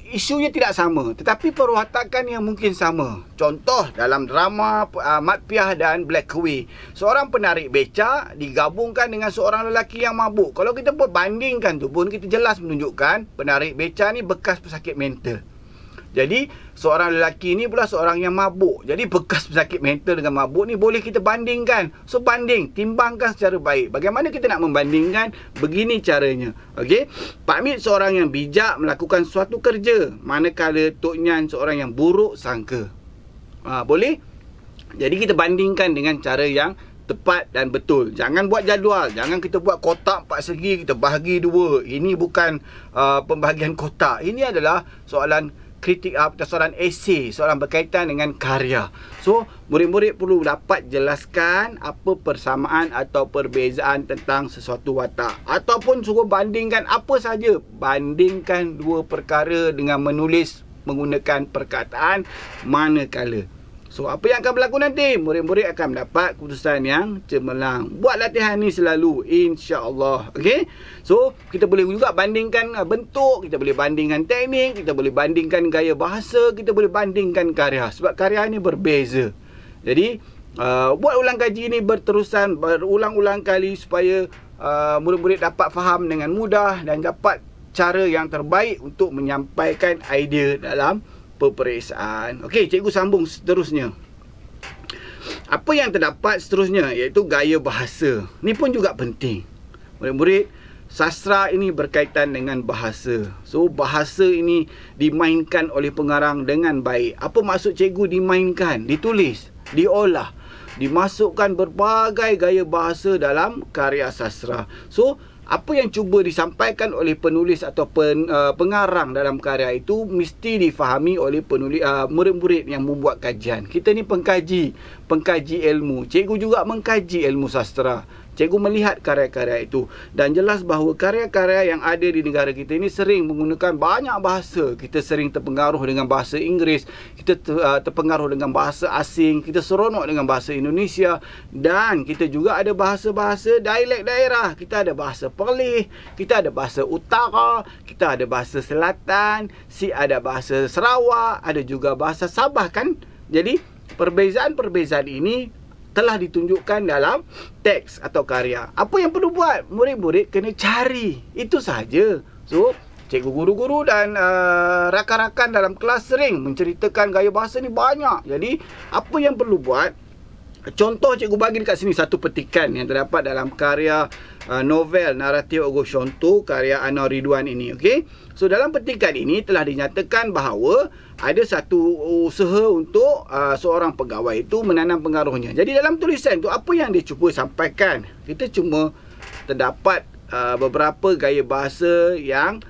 isunya tidak sama tetapi perwatakan yang mungkin sama. Contoh dalam drama Mat Piah dan Black Kawi, seorang penarik beca digabungkan dengan seorang lelaki yang mabuk. Kalau kita bandingkan tu pun kita jelas menunjukkan penarik beca ni bekas pesakit mental. Jadi seorang lelaki ni pula seorang yang mabuk. Jadi bekas pesakit mental dengan mabuk ni boleh kita bandingkan. So banding, timbangkan secara baik. Bagaimana kita nak membandingkan? Begini caranya. Okey. Pak Mit seorang yang bijak melakukan suatu kerja, manakala Tok Nyan seorang yang buruk sangka. Boleh? Jadi kita bandingkan dengan cara yang tepat dan betul. Jangan buat jadual. Jangan kita buat kotak 4 segi, kita bahagi 2. Ini bukan pembahagian kotak. Ini adalah soalan soalan esei, soalan berkaitan dengan karya. So, murid-murid perlu dapat jelaskan apa persamaan atau perbezaan tentang sesuatu watak. Ataupun suruh bandingkan apa saja. Bandingkan dua perkara dengan menulis menggunakan perkataan manakala. So, apa yang akan berlaku nanti? Murid-murid akan mendapat keputusan yang cemerlang. Buat latihan ni selalu, insya-Allah. Okey? So, kita boleh juga bandingkan bentuk, kita boleh bandingkan teknik, kita boleh bandingkan gaya bahasa, kita boleh bandingkan karya. Sebab karya ni berbeza. Jadi, buat ulang kaji ni berterusan, berulang-ulang kali supaya murid-murid dapat faham dengan mudah dan dapat cara yang terbaik untuk menyampaikan idea dalam peperiksaan. Okey, cikgu sambung seterusnya. Apa yang terdapat seterusnya iaitu gaya bahasa. Ni pun juga penting. Murid-murid, sastra ini berkaitan dengan bahasa. So, bahasa ini dimainkan oleh pengarang dengan baik. Apa maksud cikgu dimainkan? Ditulis, diolah, dimasukkan berbagai gaya bahasa dalam karya sastra. So, apa yang cuba disampaikan oleh penulis atau pengarang dalam karya itu mesti difahami oleh penulis, murid-murid yang membuat kajian. Kita ni pengkaji ilmu. Cikgu juga mengkaji ilmu sastra. Cikgu melihat karya-karya itu dan jelas bahawa karya-karya yang ada di negara kita ini sering menggunakan banyak bahasa. Kita sering terpengaruh dengan bahasa Inggeris, kita terpengaruh dengan bahasa asing, kita seronok dengan bahasa Indonesia, dan kita juga ada bahasa-bahasa dialek daerah. Kita ada bahasa Perlis, kita ada bahasa Utara, kita ada bahasa Selatan, ada bahasa Sarawak, ada juga bahasa Sabah kan. Jadi perbezaan-perbezaan ini telah ditunjukkan dalam teks atau karya. Apa yang perlu buat? Murid-murid kena cari. Itu sahaja. So, cikgu guru-guru dan rakan-rakan dalam kelas sering menceritakan gaya bahasa ni banyak. Jadi, apa yang perlu buat? Contoh cikgu bagi dekat sini satu petikan yang terdapat dalam karya novel Naratif Ogo Shonto karya Anwar Ridwan ini. Okey. So, dalam petikan ini telah dinyatakan bahawa ada satu usaha untuk seorang pegawai itu menanam pengaruhnya. Jadi dalam tulisan itu apa yang dia cuba sampaikan? Kita cuma terdapat beberapa gaya bahasa yang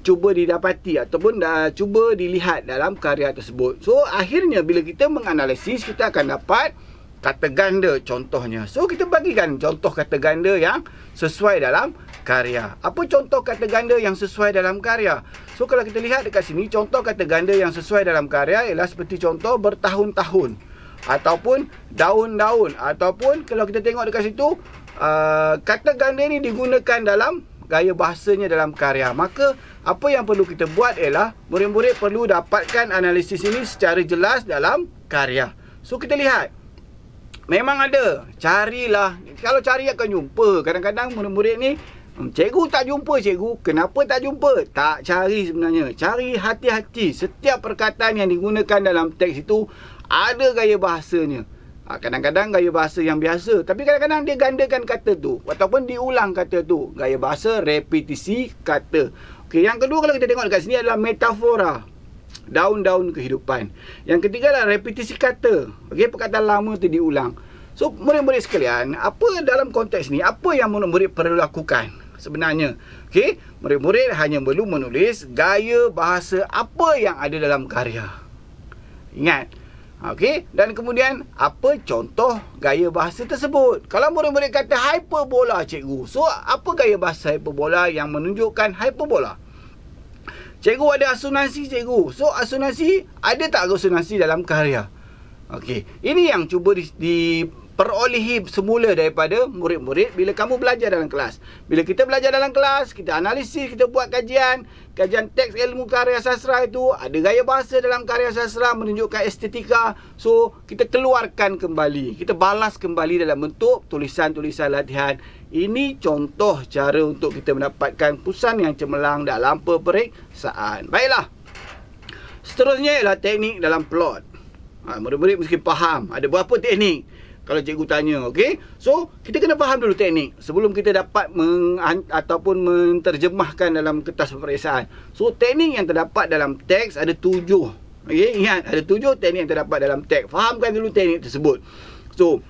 cuba didapati ataupun cuba dilihat dalam karya tersebut. So akhirnya bila kita menganalisis, kita akan dapat kata ganda contohnya. So kita bagikan contoh kata ganda yang sesuai dalam karya. Apa contoh kata ganda yang sesuai dalam karya? So kalau kita lihat dekat sini, contoh kata ganda yang sesuai dalam karya ialah seperti contoh bertahun-tahun, ataupun daun-daun, ataupun kalau kita tengok dekat situ, kata ganda ni digunakan dalam gaya bahasanya dalam karya. Maka apa yang perlu kita buat ialah murid-murid perlu dapatkan analisis ini secara jelas dalam karya. So kita lihat, memang ada, carilah. Kalau cari akan jumpa. Kadang-kadang murid-murid ni, cikgu tak jumpa cikgu. Kenapa tak jumpa? Tak cari sebenarnya. Cari hati-hati. Setiap perkataan yang digunakan dalam teks itu ada gaya bahasanya. Kadang-kadang gaya bahasa yang biasa, tapi kadang-kadang dia gandakan kata tu ataupun diulang kata tu. Gaya bahasa repetisi kata. Okey, yang kedua kalau kita tengok dekat sini adalah metafora. Daun-daun kehidupan. Yang ketiga adalah repetisi kata. Okey, perkataan lama tu diulang. So, murid-murid sekalian, apa dalam konteks ni, apa yang murid-murid perlu lakukan sebenarnya? Okey, murid-murid hanya perlu menulis gaya bahasa apa yang ada dalam karya. Ingat. Okey, dan kemudian apa contoh gaya bahasa tersebut? Kalau murid-murid kata hyperbola cikgu, so apa gaya bahasa hyperbola yang menunjukkan hyperbola? Cikgu ada asonansi cikgu. So asonansi, ada tak asonansi dalam karya? Okey, ini yang cuba diperolehi semula daripada murid-murid bila kamu belajar dalam kelas. Bila kita belajar dalam kelas, kita analisis, kita buat kajian teks ilmu karya sastra itu, ada gaya bahasa dalam karya sastra menunjukkan estetika. So, kita keluarkan kembali, kita balas kembali dalam bentuk tulisan-tulisan latihan. Ini contoh cara untuk kita mendapatkan keputusan yang cemerlang dalam peperiksaan. Baiklah. Seterusnya ialah teknik dalam plot. Murid-murid mesti faham ada berapa teknik kalau cikgu tanya. Okey, so kita kena faham dulu teknik sebelum kita dapat ataupun menterjemahkan dalam kertas peperiksaan. So teknik yang terdapat dalam teks ada 7. Okey, ingat ada 7 teknik yang terdapat dalam teks. Fahamkan dulu teknik tersebut. So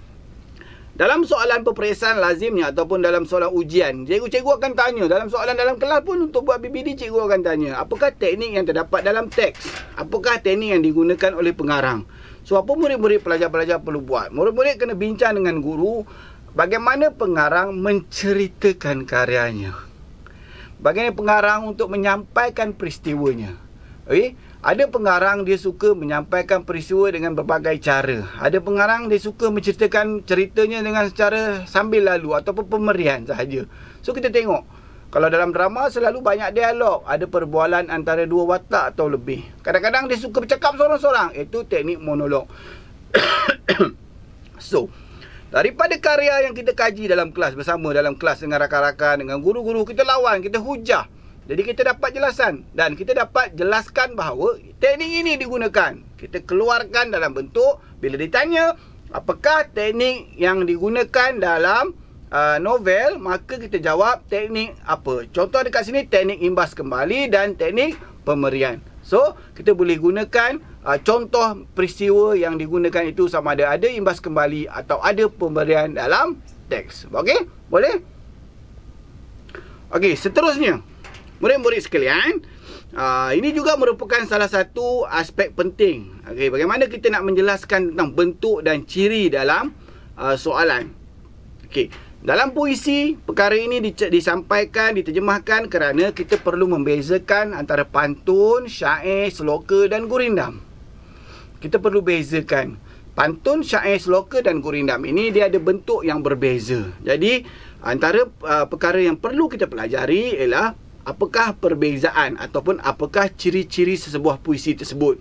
dalam soalan peperiksaan lazimnya ataupun dalam soalan ujian, cikgu akan tanya. Dalam soalan dalam kelas pun untuk buat BBD, cikgu akan tanya, apakah teknik yang terdapat dalam teks? Apakah teknik yang digunakan oleh pengarang? So, apa murid-murid, pelajar-pelajar perlu buat? Murid-murid kena bincang dengan guru bagaimana pengarang menceritakan karyanya. Bagaimana pengarang untuk menyampaikan peristiwanya. Okay? Ada pengarang dia suka menyampaikan peristiwa dengan berbagai cara. Ada pengarang dia suka menceritakan ceritanya dengan secara sambil lalu ataupun pemerian sahaja. So kita tengok, kalau dalam drama selalu banyak dialog, ada perbualan antara dua watak atau lebih. Kadang-kadang dia suka bercakap seorang-seorang, itu teknik monolog. So, daripada karya yang kita kaji dalam kelas bersama, dalam kelas dengan rakan-rakan, dengan guru-guru, kita lawan, kita hujah. Jadi kita dapat jelasan dan kita dapat jelaskan bahawa teknik ini digunakan. Kita keluarkan dalam bentuk, bila ditanya apakah teknik yang digunakan dalam novel, maka kita jawab teknik apa. Contoh dekat sini, teknik imbas kembali dan teknik pemerian. So, kita boleh gunakan contoh peristiwa yang digunakan itu sama ada imbas kembali atau ada pemberian dalam teks. Okey? Boleh? Okey, seterusnya. Murid-murid sekalian, ini juga merupakan salah satu aspek penting. Okey, bagaimana kita nak menjelaskan tentang bentuk dan ciri dalam soalan. Okey, dalam puisi, perkara ini disampaikan, diterjemahkan kerana kita perlu membezakan antara pantun, syair, sloka dan gurindam. Kita perlu bezakan. Pantun, syair, sloka dan gurindam ini dia ada bentuk yang berbeza. Jadi, antara perkara yang perlu kita pelajari ialah apakah perbezaan ataupun apakah ciri-ciri sesebuah puisi tersebut.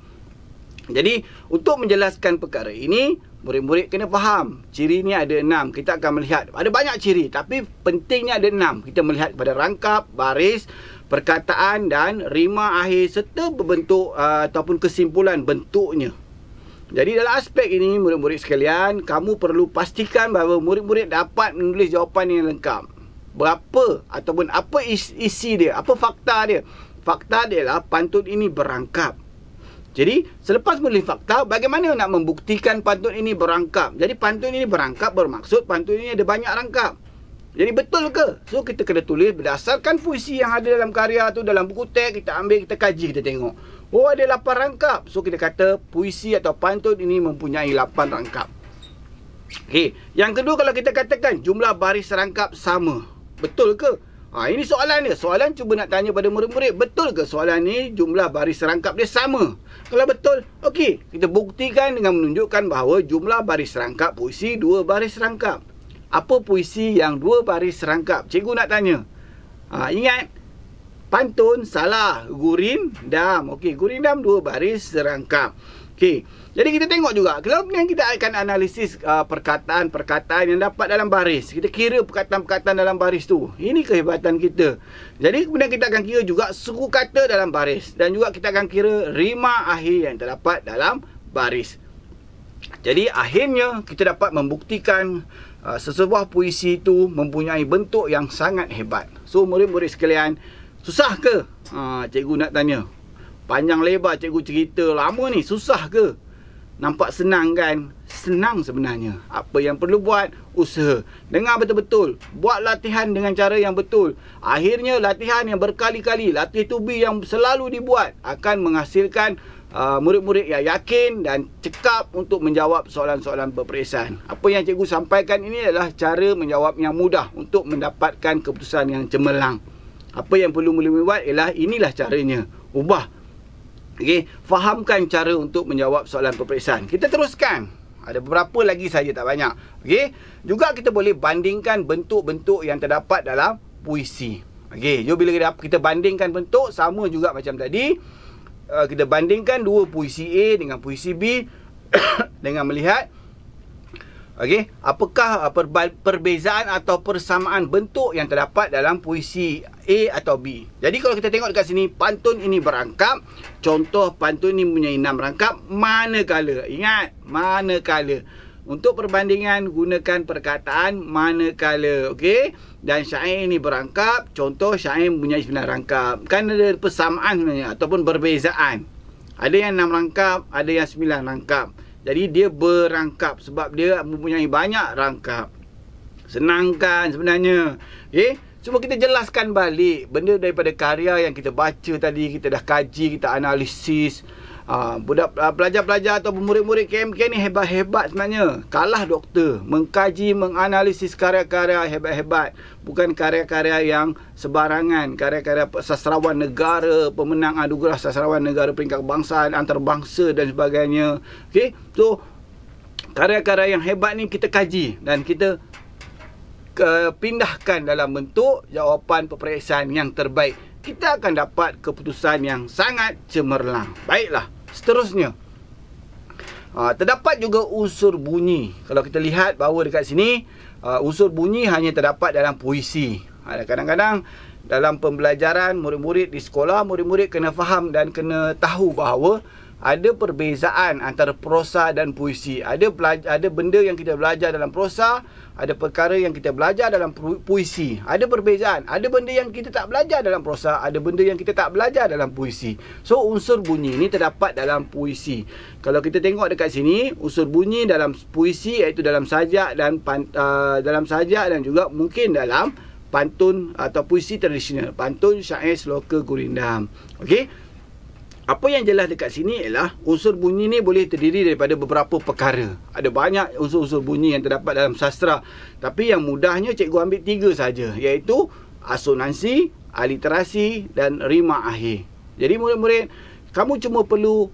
Jadi, untuk menjelaskan perkara ini, murid-murid kena faham. Ciri ni ada 6. Kita akan melihat. Ada banyak ciri, tapi pentingnya ada 6. Kita melihat pada rangkap, baris, perkataan dan rima akhir serta berbentuk ataupun kesimpulan bentuknya. Jadi dalam aspek ini, murid-murid sekalian, kamu perlu pastikan bahawa murid-murid dapat menulis jawapan yang lengkap. Berapa ataupun apa isi dia, apa fakta dia. Fakta dia ialah pantun ini berangkap. Jadi, selepas menulis fakta, bagaimana nak membuktikan pantun ini berangkap? Jadi, pantun ini berangkap bermaksud pantun ini ada banyak rangkap. Jadi, betul ke? So, kita kena tulis berdasarkan puisi yang ada dalam karya tu, dalam buku teks, kita ambil, kita kaji, kita tengok. Oh, ada 8 rangkap. So, kita kata puisi atau pantun ini mempunyai 8 rangkap. Okey, yang kedua, kalau kita katakan jumlah baris rangkap sama. Betul ke? Ini soalan dia. Soalan cuba nak tanya pada murid-murid, betul ke soalan ni jumlah baris rangkap dia sama? Kalau betul, okey, kita buktikan dengan menunjukkan bahawa jumlah baris rangkap puisi 2 baris rangkap. Apa puisi yang 2 baris rangkap? Cikgu nak tanya. Ingat, pantun salah, gurindam. Okey, gurindam 2 baris rangkap. Okey, jadi kita tengok juga. Kemudian kita akan analisis perkataan-perkataan yang dapat dalam baris. Kita kira perkataan-perkataan dalam baris tu. Ini kehebatan kita. Jadi kemudian kita akan kira juga suku kata dalam baris. Dan juga kita akan kira rima akhir yang terdapat dalam baris. Jadi akhirnya kita dapat membuktikan sesebuah puisi itu mempunyai bentuk yang sangat hebat. So murid-murid sekalian, susah ke? Cikgu nak tanya. Panjang lebar cikgu cerita lama ni, susah ke? Nampak senang kan? Senang sebenarnya. Apa yang perlu buat? Usaha. Dengar betul-betul. Buat latihan dengan cara yang betul. Akhirnya latihan yang berkali-kali, latih tubi yang selalu dibuat akan menghasilkan murid-murid yang yakin dan cekap untuk menjawab soalan-soalan peperiksaan. Apa yang cikgu sampaikan ini adalah cara menjawab yang mudah untuk mendapatkan keputusan yang cemerlang. Apa yang perlu buat ialah inilah caranya. Ubah. Okey, fahamkan cara untuk menjawab soalan peperiksaan. Kita teruskan. Ada beberapa lagi saja, tak banyak. Okey, juga kita boleh bandingkan bentuk-bentuk yang terdapat dalam puisi. Okey, jom bila kita bandingkan bentuk sama juga macam tadi. Kita bandingkan dua puisi A dengan puisi B dengan melihat okey, apakah perbezaan atau persamaan bentuk yang terdapat dalam puisi A atau B. Jadi kalau kita tengok dekat sini, pantun ini berangkap. Contoh pantun ini mempunyai 6 rangkap. Manakala, ingat, manakala. Untuk perbandingan, gunakan perkataan manakala. Okey. Dan syair ini berangkap. Contoh syair mempunyai 9 rangkap. Kan ada persamaan sebenarnya ataupun perbezaan. Ada yang 6 rangkap, ada yang 9 rangkap. Jadi dia berangkap sebab dia mempunyai banyak rangkap. Senang kan sebenarnya. Okey, cuma kita jelaskan balik benda daripada karya yang kita baca tadi, kita dah kaji, kita analisis. Budak pelajar-pelajar atau murid-murid KMK ni hebat-hebat sebenarnya. Kalah doktor. Mengkaji, menganalisis karya-karya hebat-hebat. Bukan karya-karya yang sebarangan. Karya-karya sastrawan negara, pemenang anugerah sastrawan negara peringkat kebangsaan, antarabangsa dan sebagainya. Okey, so karya-karya yang hebat ni kita kaji dan kita pindahkan dalam bentuk jawapan peperiksaan yang terbaik. Kita akan dapat keputusan yang sangat cemerlang. Baiklah, seterusnya. Terdapat juga unsur bunyi. Kalau kita lihat bahawa dekat sini, unsur bunyi hanya terdapat dalam puisi. Kadang-kadang dalam pembelajaran murid-murid di sekolah, murid-murid kena faham dan kena tahu bahawa ada perbezaan antara prosa dan puisi. Ada benda yang kita belajar dalam prosa, ada perkara yang kita belajar dalam puisi. Ada perbezaan. Ada benda yang kita tak belajar dalam prosa, ada benda yang kita tak belajar dalam puisi. So unsur bunyi ini terdapat dalam puisi. Kalau kita tengok dekat sini, unsur bunyi dalam puisi iaitu dalam sajak dan dan juga mungkin dalam pantun atau puisi tradisional, pantun, syair, sloka, gurindam. Okey. Apa yang jelas dekat sini ialah unsur bunyi ni boleh terdiri daripada beberapa perkara. Ada banyak unsur-unsur bunyi yang terdapat dalam sastra. Tapi yang mudahnya cikgu ambil 3 saja, iaitu asonansi, aliterasi dan rima akhir. Jadi murid-murid, kamu cuma perlu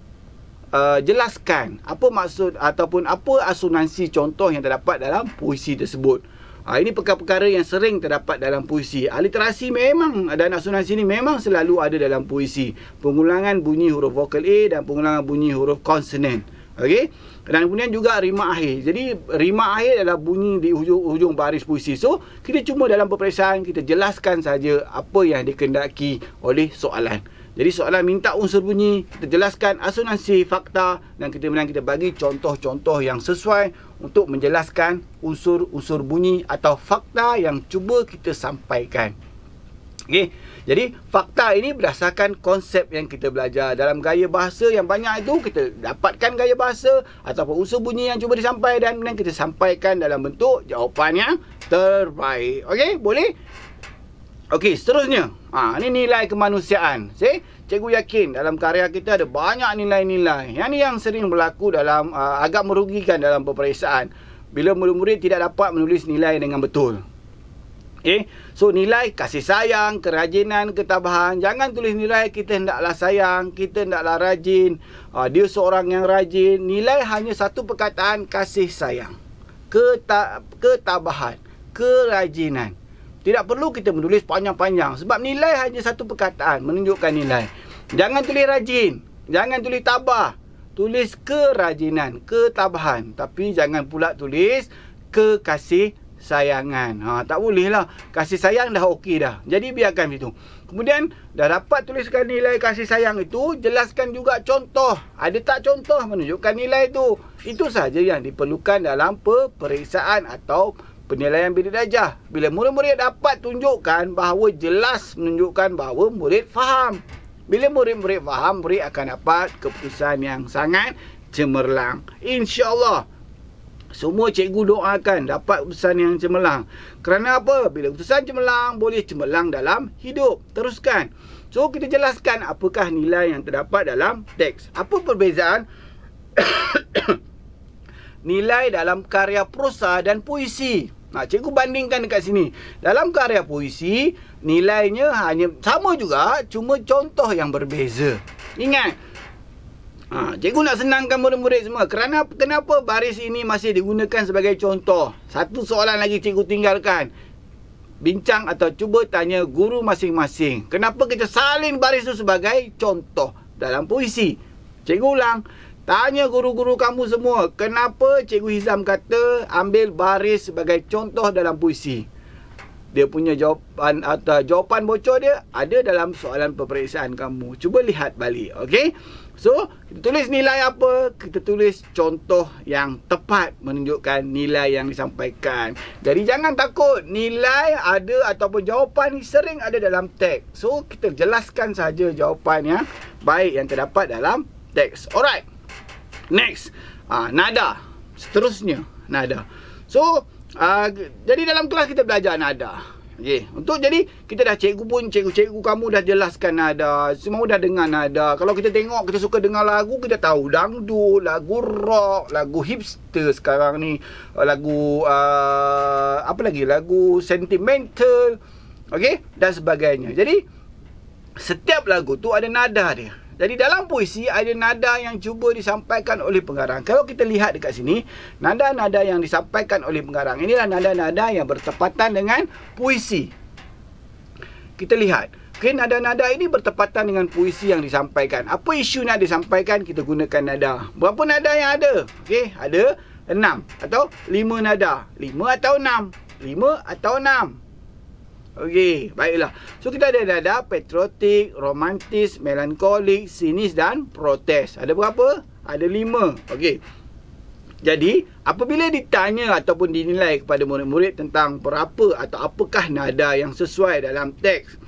jelaskan apa maksud ataupun apa asonansi contoh yang terdapat dalam puisi tersebut. Ini perkara-perkara yang sering terdapat dalam puisi. Aliterasi memang dan asonansi ni memang selalu ada dalam puisi. Pengulangan bunyi huruf vokal A dan pengulangan bunyi huruf konsonan. Okey? Dan kemudian juga rima akhir. Jadi rima akhir adalah bunyi di hujung baris puisi. So, kita cuma dalam peperiksaan kita jelaskan saja apa yang dikehendaki oleh soalan. Jadi soalan minta unsur bunyi, kita jelaskan asonansi, fakta dan kemudian kita bagi contoh-contoh yang sesuai untuk menjelaskan unsur-unsur bunyi atau fakta yang cuba kita sampaikan. Okey. Jadi fakta ini berdasarkan konsep yang kita belajar. Dalam gaya bahasa yang banyak itu, kita dapatkan gaya bahasa ataupun unsur bunyi yang cuba disampaikan dan kita sampaikan dalam bentuk jawapan yang terbaik. Okey, boleh? Okey, seterusnya. Ini nilai kemanusiaan. Cikgu yakin dalam karya kita ada banyak nilai-nilai. Yang ni yang sering berlaku dalam agak merugikan dalam peperiksaan. Bila murid-murid tidak dapat menulis nilai dengan betul. Okay? So nilai kasih sayang, kerajinan, ketabahan. Jangan tulis nilai kita hendaklah sayang, kita hendaklah rajin. Dia seorang yang rajin. Nilai hanya satu perkataan, kasih sayang, ketabahan, kerajinan. Tidak perlu kita menulis panjang-panjang. Sebab nilai hanya satu perkataan menunjukkan nilai. Jangan tulis rajin. Jangan tulis tabah. Tulis kerajinan, ketabahan. Tapi jangan pula tulis kekasih sayangan. Tak boleh lah. Kasih sayang dah okey dah. Jadi biarkan itu. Kemudian dah dapat tuliskan nilai kasih sayang itu. Jelaskan juga contoh. Ada tak contoh menunjukkan nilai itu. Itu saja yang diperlukan dalam peperiksaan atau penilaian bilik darjah. Bila murid-murid dapat tunjukkan bahawa jelas menunjukkan bahawa murid faham. Bila murid-murid faham, murid akan dapat keputusan yang sangat cemerlang. InsyaAllah. Semua cikgu doakan dapat keputusan yang cemerlang. Kerana apa? Bila keputusan cemerlang, boleh cemerlang dalam hidup. Teruskan. So, kita jelaskan apakah nilai yang terdapat dalam teks. Apa perbezaan nilai dalam karya prosa dan puisi? Cikgu bandingkan dekat sini. Dalam karya puisi, nilainya hanya sama juga, cuma contoh yang berbeza. Ingat, cikgu nak senangkan murid-murid semua. Kenapa baris ini masih digunakan sebagai contoh? Satu soalan lagi cikgu tinggalkan. Bincang atau cuba tanya guru masing-masing. Kenapa kita salin baris itu sebagai contoh dalam puisi? Cikgu ulang. Tanya guru-guru kamu semua, kenapa Cikgu Hizam kata ambil baris sebagai contoh dalam puisi? Dia punya jawapan atau jawapan bocor dia ada dalam soalan peperiksaan kamu. Cuba lihat balik, okey? So, kita tulis nilai apa? Kita tulis contoh yang tepat menunjukkan nilai yang disampaikan. Jadi jangan takut, nilai ada ataupun jawapan sering ada dalam teks. So, kita jelaskan saja jawapan yang baik yang terdapat dalam teks. Alright. Next, nada. Seterusnya, nada. So, Jadi dalam kelas kita belajar nada. Okey, untuk jadi kita dah cikgu kamu dah jelaskan nada, semua dah dengar nada. Kalau kita tengok, kita suka dengar lagu, kita tahu dangdut, lagu rock, lagu hipster sekarang ni, lagu apa lagi? Lagu sentimental, okey, dan sebagainya. Jadi setiap lagu tu ada nada dia. Jadi dalam puisi ada nada yang cuba disampaikan oleh pengarang. Kalau kita lihat dekat sini, nada-nada yang disampaikan oleh pengarang inilah nada-nada yang bertepatan dengan puisi. Kita lihat, okay, nada-nada ini bertepatan dengan puisi yang disampaikan. Apa isu nak disampaikan, kita gunakan nada. Berapa nada yang ada? Okay, ada 6 atau 5 nada. 5 atau 6? 5 atau 6? Okey, baiklah. So kita ada nada patriotik, romantis, melankolik, sinis dan protes. Ada berapa? Ada 5. Okey. Jadi, apabila ditanya ataupun dinilai kepada murid-murid tentang berapa atau apakah nada yang sesuai dalam teks,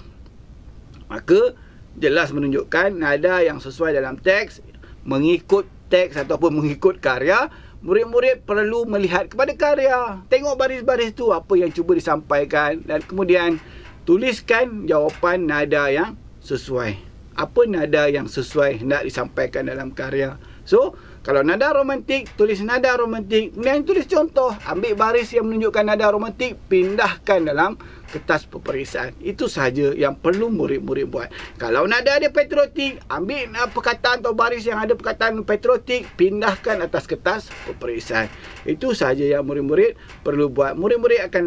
maka jelas menunjukkan nada yang sesuai dalam teks, mengikut teks ataupun mengikut karya. Murid-murid perlu melihat kepada karya, tengok baris-baris tu apa yang cuba disampaikan, dan kemudian tuliskan jawapan nada yang sesuai. Apa nada yang sesuai hendak disampaikan dalam karya. So, kalau nada romantik, tulis nada romantik, kemudian tulis contoh, ambil baris yang menunjukkan nada romantik, pindahkan dalam kertas peperiksaan. Itu sahaja yang perlu murid-murid buat. Kalau nada ada patriotik, ambil perkataan atau baris yang ada perkataan patriotik, pindahkan atas kertas peperiksaan. Itu sahaja yang murid-murid perlu buat. Murid-murid akan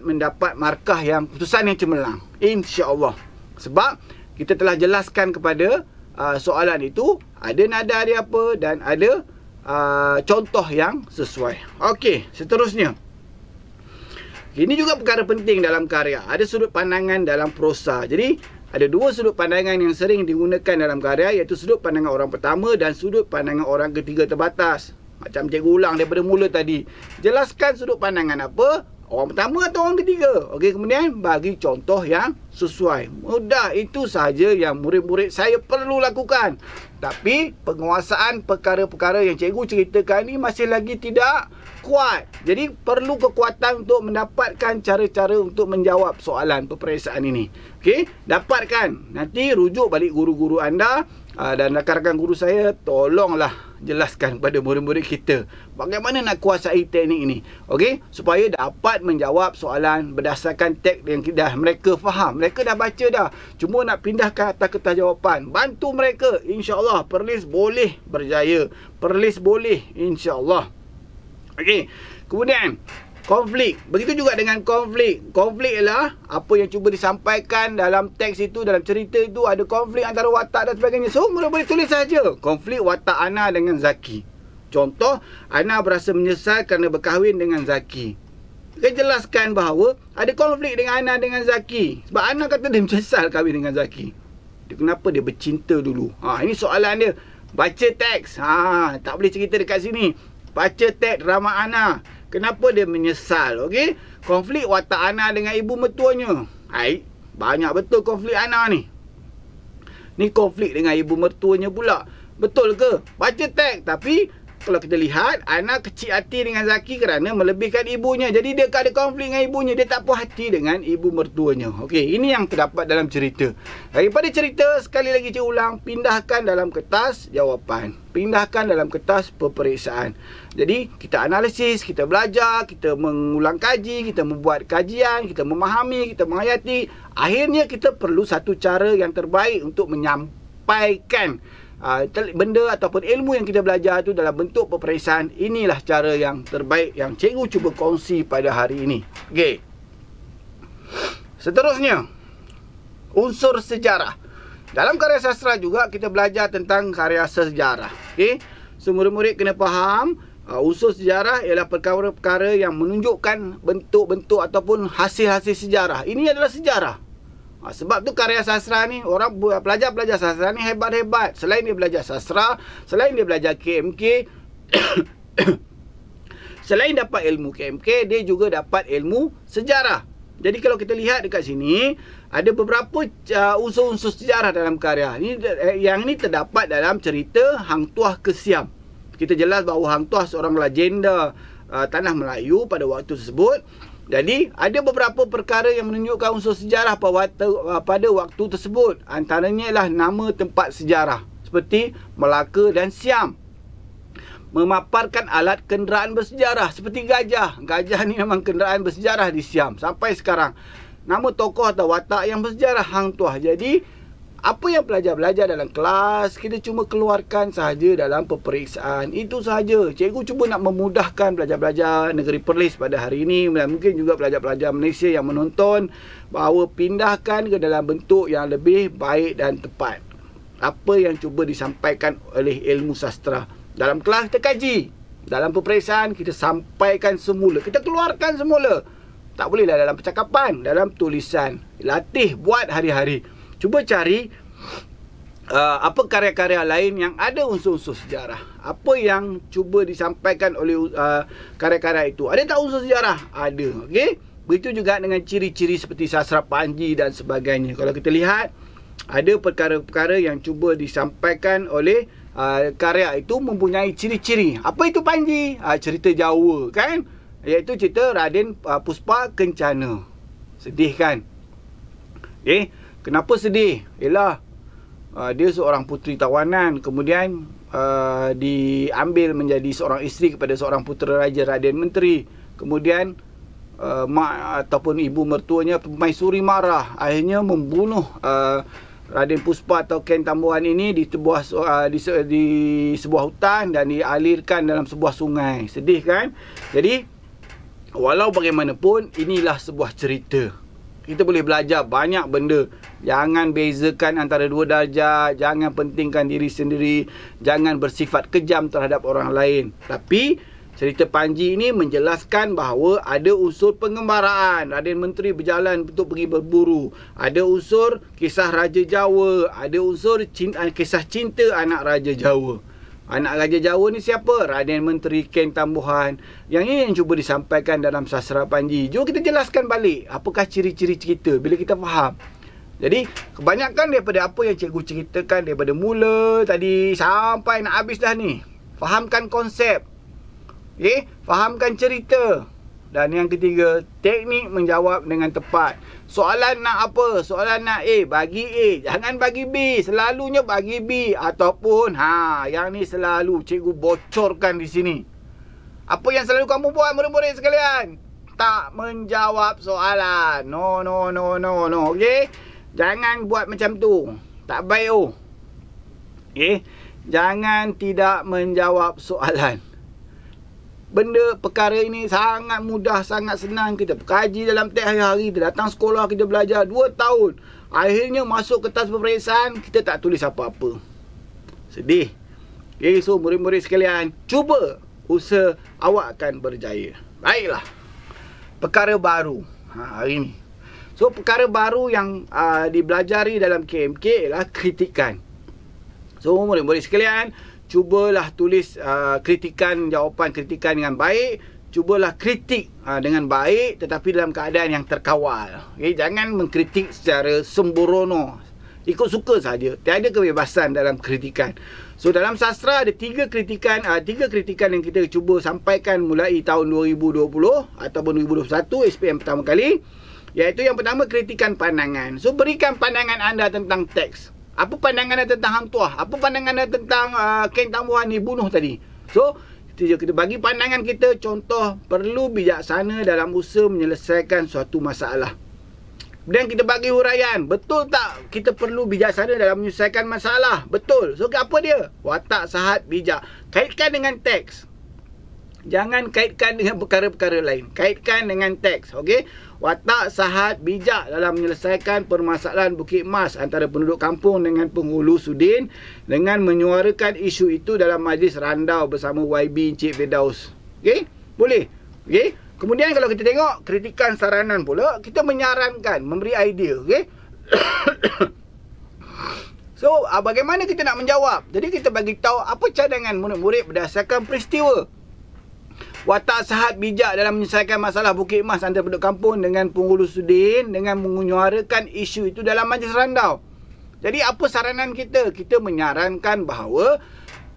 mendapat markah yang putusan yang cemerlang, insya-Allah. Sebab kita telah jelaskan kepada soalan itu, ada nada dia apa dan ada contoh yang sesuai. Okey, seterusnya. Ini juga perkara penting dalam karya. Ada sudut pandangan dalam prosa. Jadi, ada 2 sudut pandangan yang sering digunakan dalam karya, iaitu sudut pandangan orang pertama dan sudut pandangan orang ketiga terbatas. Macam cikgu ulang daripada mula tadi. Jelaskan sudut pandangan apa, orang pertama atau orang ketiga. Okey, kemudian bagi contoh yang sesuai. Mudah, itu sahaja yang murid-murid saya perlu lakukan. Tapi penguasaan perkara-perkara yang cikgu ceritakan ni masih lagi tidak kuat. Jadi perlu kekuatan untuk mendapatkan cara-cara untuk menjawab soalan peperiksaan ini. Okey, dapatkan. Nanti rujuk balik guru-guru anda dan rakan-rakan guru saya, tolonglah jelaskan pada murid-murid kita bagaimana nak kuasai teknik ini. Okey, supaya dapat menjawab soalan berdasarkan teks yang dah mereka faham. Mereka dah baca dah. Cuma nak pindahkan atas kertas jawapan. Bantu mereka, insya-Allah. Perlis boleh berjaya. Perlis boleh, insya-Allah. Okey, kemudian konflik. Begitu juga dengan konflik. Konflik ialah apa yang cuba disampaikan dalam teks itu, dalam cerita itu, ada konflik antara watak dan sebagainya. So, boleh tulis saja. Konflik watak Ana dengan Zaki. Contoh, Ana berasa menyesal kerana berkahwin dengan Zaki. Saya jelaskan bahawa ada konflik dengan Ana dengan Zaki. Sebab Ana kata dia menyesal kahwin dengan Zaki. Kenapa dia bercinta dulu? Ini soalan dia. Baca teks. Tak boleh cerita dekat sini. Baca teks drama Ana. Kenapa dia menyesal? Okey? Konflik watak Ana dengan ibu mertuanya. Banyak betul konflik Ana ni. Ni konflik dengan ibu mertuanya pula. Betul ke? Baca teks. Tapi kalau kita lihat, Ana kecil hati dengan Zaki kerana melebihkan ibunya. Jadi dia ada konflik dengan ibunya. Dia tak puas hati dengan ibu mertuanya. Okey, ini yang terdapat dalam cerita. Daripada cerita, sekali lagi saya ulang, pindahkan dalam kertas jawapan. Pindahkan dalam kertas peperiksaan. Jadi, kita analisis, kita belajar, kita mengulang kaji, kita membuat kajian, kita memahami, kita menghayati. Akhirnya, kita perlu satu cara yang terbaik untuk menyampaikan benda ataupun ilmu yang kita belajar itu dalam bentuk peperiksaan. Inilah cara yang terbaik yang cikgu cuba kongsi pada hari ini. Okey. Seterusnya, unsur sejarah. Dalam karya sastra juga kita belajar tentang karya sejarah. Okey. So, murid-murid kena faham unsur sejarah ialah perkara-perkara yang menunjukkan bentuk-bentuk ataupun hasil-hasil sejarah. Ini adalah sejarah. Sebab tu karya sastra ni, orang pelajar-pelajar sastra ni hebat-hebat. Selain dia belajar sastra, selain dia belajar KMK, selain dapat ilmu KMK, dia juga dapat ilmu sejarah. Jadi kalau kita lihat dekat sini, ada beberapa unsur-unsur sejarah dalam karya. Yang ini terdapat dalam cerita Hang Tuah Ke Siam. Kita jelas bahawa Hang Tuah seorang legenda tanah Melayu pada waktu tersebut. Jadi ada beberapa perkara yang menunjukkan unsur sejarah pada waktu tersebut. Antaranya ialah nama tempat sejarah seperti Melaka dan Siam. Memaparkan alat kenderaan bersejarah seperti gajah. Gajah ni memang kenderaan bersejarah di Siam sampai sekarang. Nama tokoh atau watak yang bersejarah, Hang Tuah. Jadi apa yang pelajar belajar dalam kelas, kita cuma keluarkan sahaja dalam peperiksaan. Itu sahaja. Cikgu cuba nak memudahkan pelajar-pelajar negeri Perlis pada hari ini, dan mungkin juga pelajar-pelajar Malaysia yang menonton, bahawa pindahkan ke dalam bentuk yang lebih baik dan tepat apa yang cuba disampaikan oleh ilmu sastra. Dalam kelas kita kaji, dalam peperiksaan kita sampaikan semula, kita keluarkan semula. Tak bolehlah dalam percakapan, dalam tulisan. Latih, buat hari-hari. Cuba cari apa karya-karya lain yang ada unsur-unsur sejarah. Apa yang cuba disampaikan oleh karya-karya itu. Ada tak unsur sejarah? Ada. Okey. Begitu juga dengan ciri-ciri seperti sastra Panji dan sebagainya. Kalau kita lihat, ada perkara-perkara yang cuba disampaikan oleh karya itu mempunyai ciri-ciri. Apa itu Panji? Cerita Jawa, kan? Iaitu cerita Raden Puspa Kencana. Sedih, kan? Okey. Kenapa sedih? Ialah dia seorang puteri tawanan, kemudian diambil menjadi seorang isteri kepada seorang putera raja Raden Menteri. Kemudian mak ataupun ibu mertuanya Permaisuri marah, akhirnya membunuh Raden Puspa atau Ken Tambuhan ini di sebuah hutan dan dialirkan dalam sebuah sungai. Sedih, kan? Jadi walau bagaimanapun, inilah sebuah cerita. Kita boleh belajar banyak benda. Jangan bezakan antara dua darjah. Jangan pentingkan diri sendiri. Jangan bersifat kejam terhadap orang lain. Tapi cerita Panji ini menjelaskan bahawa ada unsur pengembaraan. Raden Menteri berjalan untuk pergi berburu. Ada unsur kisah Raja Jawa. Ada unsur kisah cinta anak Raja Jawa. Anak Raja Jawa ni siapa? Raden Menteri Ken Tambuhan. Yang ini yang cuba disampaikan dalam sastra Panji. Jom kita jelaskan balik apakah ciri-ciri cerita bila kita faham. Jadi kebanyakan daripada apa yang cikgu ceritakan daripada mula tadi sampai nak habis dah ni, fahamkan konsep. Okay? Fahamkan cerita. Dan yang ketiga, teknik menjawab dengan tepat. Soalan nak apa? Soalan nak A, bagi A. Jangan bagi B. Selalunya bagi B. Ataupun, yang ni selalu cikgu bocorkan di sini. Apa yang selalu kamu buat, murid-murid sekalian? Tak menjawab soalan. No. Okay? Jangan buat macam tu. Tak baik. Okay? Jangan tidak menjawab soalan. Benda perkara ini sangat mudah, sangat senang. Kita kaji dalam teks hari-hari. Kita datang sekolah, kita belajar 2 tahun. Akhirnya masuk kertas peperiksaan, kita tak tulis apa-apa. Sedih. Okay, so murid-murid sekalian, cuba usaha awak akan berjaya. Baiklah. Perkara baru hari ini. So perkara baru yang dibelajari dalam KMK ialah kritikan. So murid-murid sekalian, cubalah tulis jawapan kritikan dengan baik. Cubalah kritik dengan baik, tetapi dalam keadaan yang terkawal. Okay? Jangan mengkritik secara sembrono, ikut suka saja. Tiada kebebasan dalam kritikan. So dalam sastra ada 3 kritikan yang kita cuba sampaikan mulai tahun 2020 ataupun 2021 SPM pertama kali. Iaitu yang pertama, kritikan pandangan. So berikan pandangan anda tentang teks. Apa pandangan anda tentang Hang Tuah? Apa pandangan anda tentang Ken Tambuhan dibunuh tadi? So, kita bagi pandangan kita. Contoh, perlu bijaksana dalam usaha menyelesaikan suatu masalah. Dan kita bagi huraian. Betul tak kita perlu bijaksana dalam menyelesaikan masalah? Betul. So, apa dia? Watak sahat bijak. Kaitkan dengan teks. Jangan kaitkan dengan perkara-perkara lain. Kaitkan dengan teks. Okey? Watak sahat bijak dalam menyelesaikan permasalahan Bukit Mas antara penduduk kampung dengan penghulu Sudin, dengan menyuarakan isu itu dalam majlis randau bersama YB Encik Firdaus. Okey? Boleh? Okey? Kemudian kalau kita tengok kritikan saranan pula, kita menyarankan, memberi idea. Okey? So, bagaimana kita nak menjawab? Jadi kita bagi tahu apa cadangan murid-murid berdasarkan peristiwa. Watak sahat bijak dalam menyelesaikan masalah Bukit Mas antara penduduk kampung dengan penghulu Sudin, dengan menyuarakan isu itu dalam majlis randau. Jadi apa saranan kita? Kita menyarankan bahawa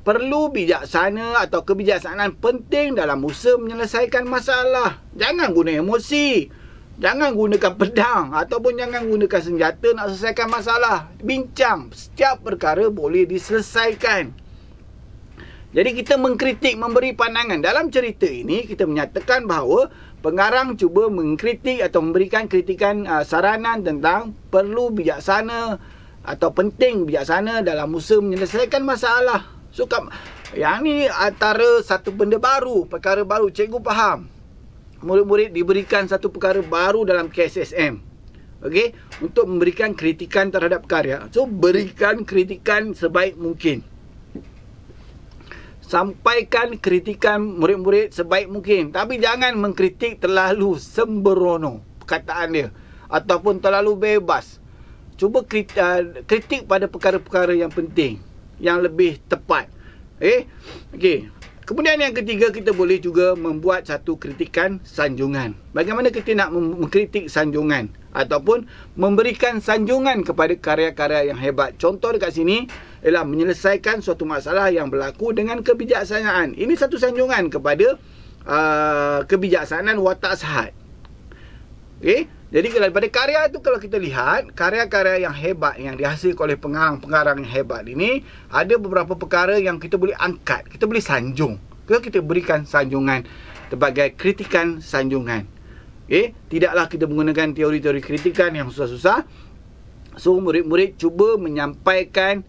perlu bijaksana atau kebijaksanaan penting dalam usaha menyelesaikan masalah. Jangan guna emosi. Jangan gunakan pedang ataupun jangan gunakan senjata nak selesaikan masalah. Bincang. Setiap perkara boleh diselesaikan. Jadi kita mengkritik, memberi pandangan. Dalam cerita ini, kita menyatakan bahawa pengarang cuba mengkritik atau memberikan kritikan saranan tentang perlu bijaksana atau penting bijaksana dalam usaha menyelesaikan masalah. So, yang ni antara satu benda baru, perkara baru. Cikgu faham. Murid-murid diberikan satu perkara baru dalam KSSM. Okey, untuk memberikan kritikan terhadap karya. So, berikan kritikan sebaik mungkin. Sampaikan kritikan murid-murid sebaik mungkin. Tapi jangan mengkritik terlalu sembrono perkataan dia. Ataupun terlalu bebas. Cuba kritik pada perkara-perkara yang penting. Yang lebih tepat. Okey. Kemudian yang ketiga, kita boleh juga membuat satu kritikan sanjungan. Bagaimana kita nak mengkritik sanjungan? Ataupun memberikan sanjungan kepada karya-karya yang hebat. Contoh dekat sini ialah menyelesaikan suatu masalah yang berlaku dengan kebijaksanaan. Ini satu sanjungan kepada kebijaksanaan watak sihat. Okey? Jadi daripada karya tu, kalau kita lihat karya-karya yang hebat yang dihasilkan oleh pengarang-pengarang yang hebat ini, ada beberapa perkara yang kita boleh angkat, kita boleh sanjung. Kalau kita berikan sanjungan sebagai kritikan sanjungan. Tidaklah kita menggunakan teori-teori kritikan yang susah-susah. So murid-murid cuba menyampaikan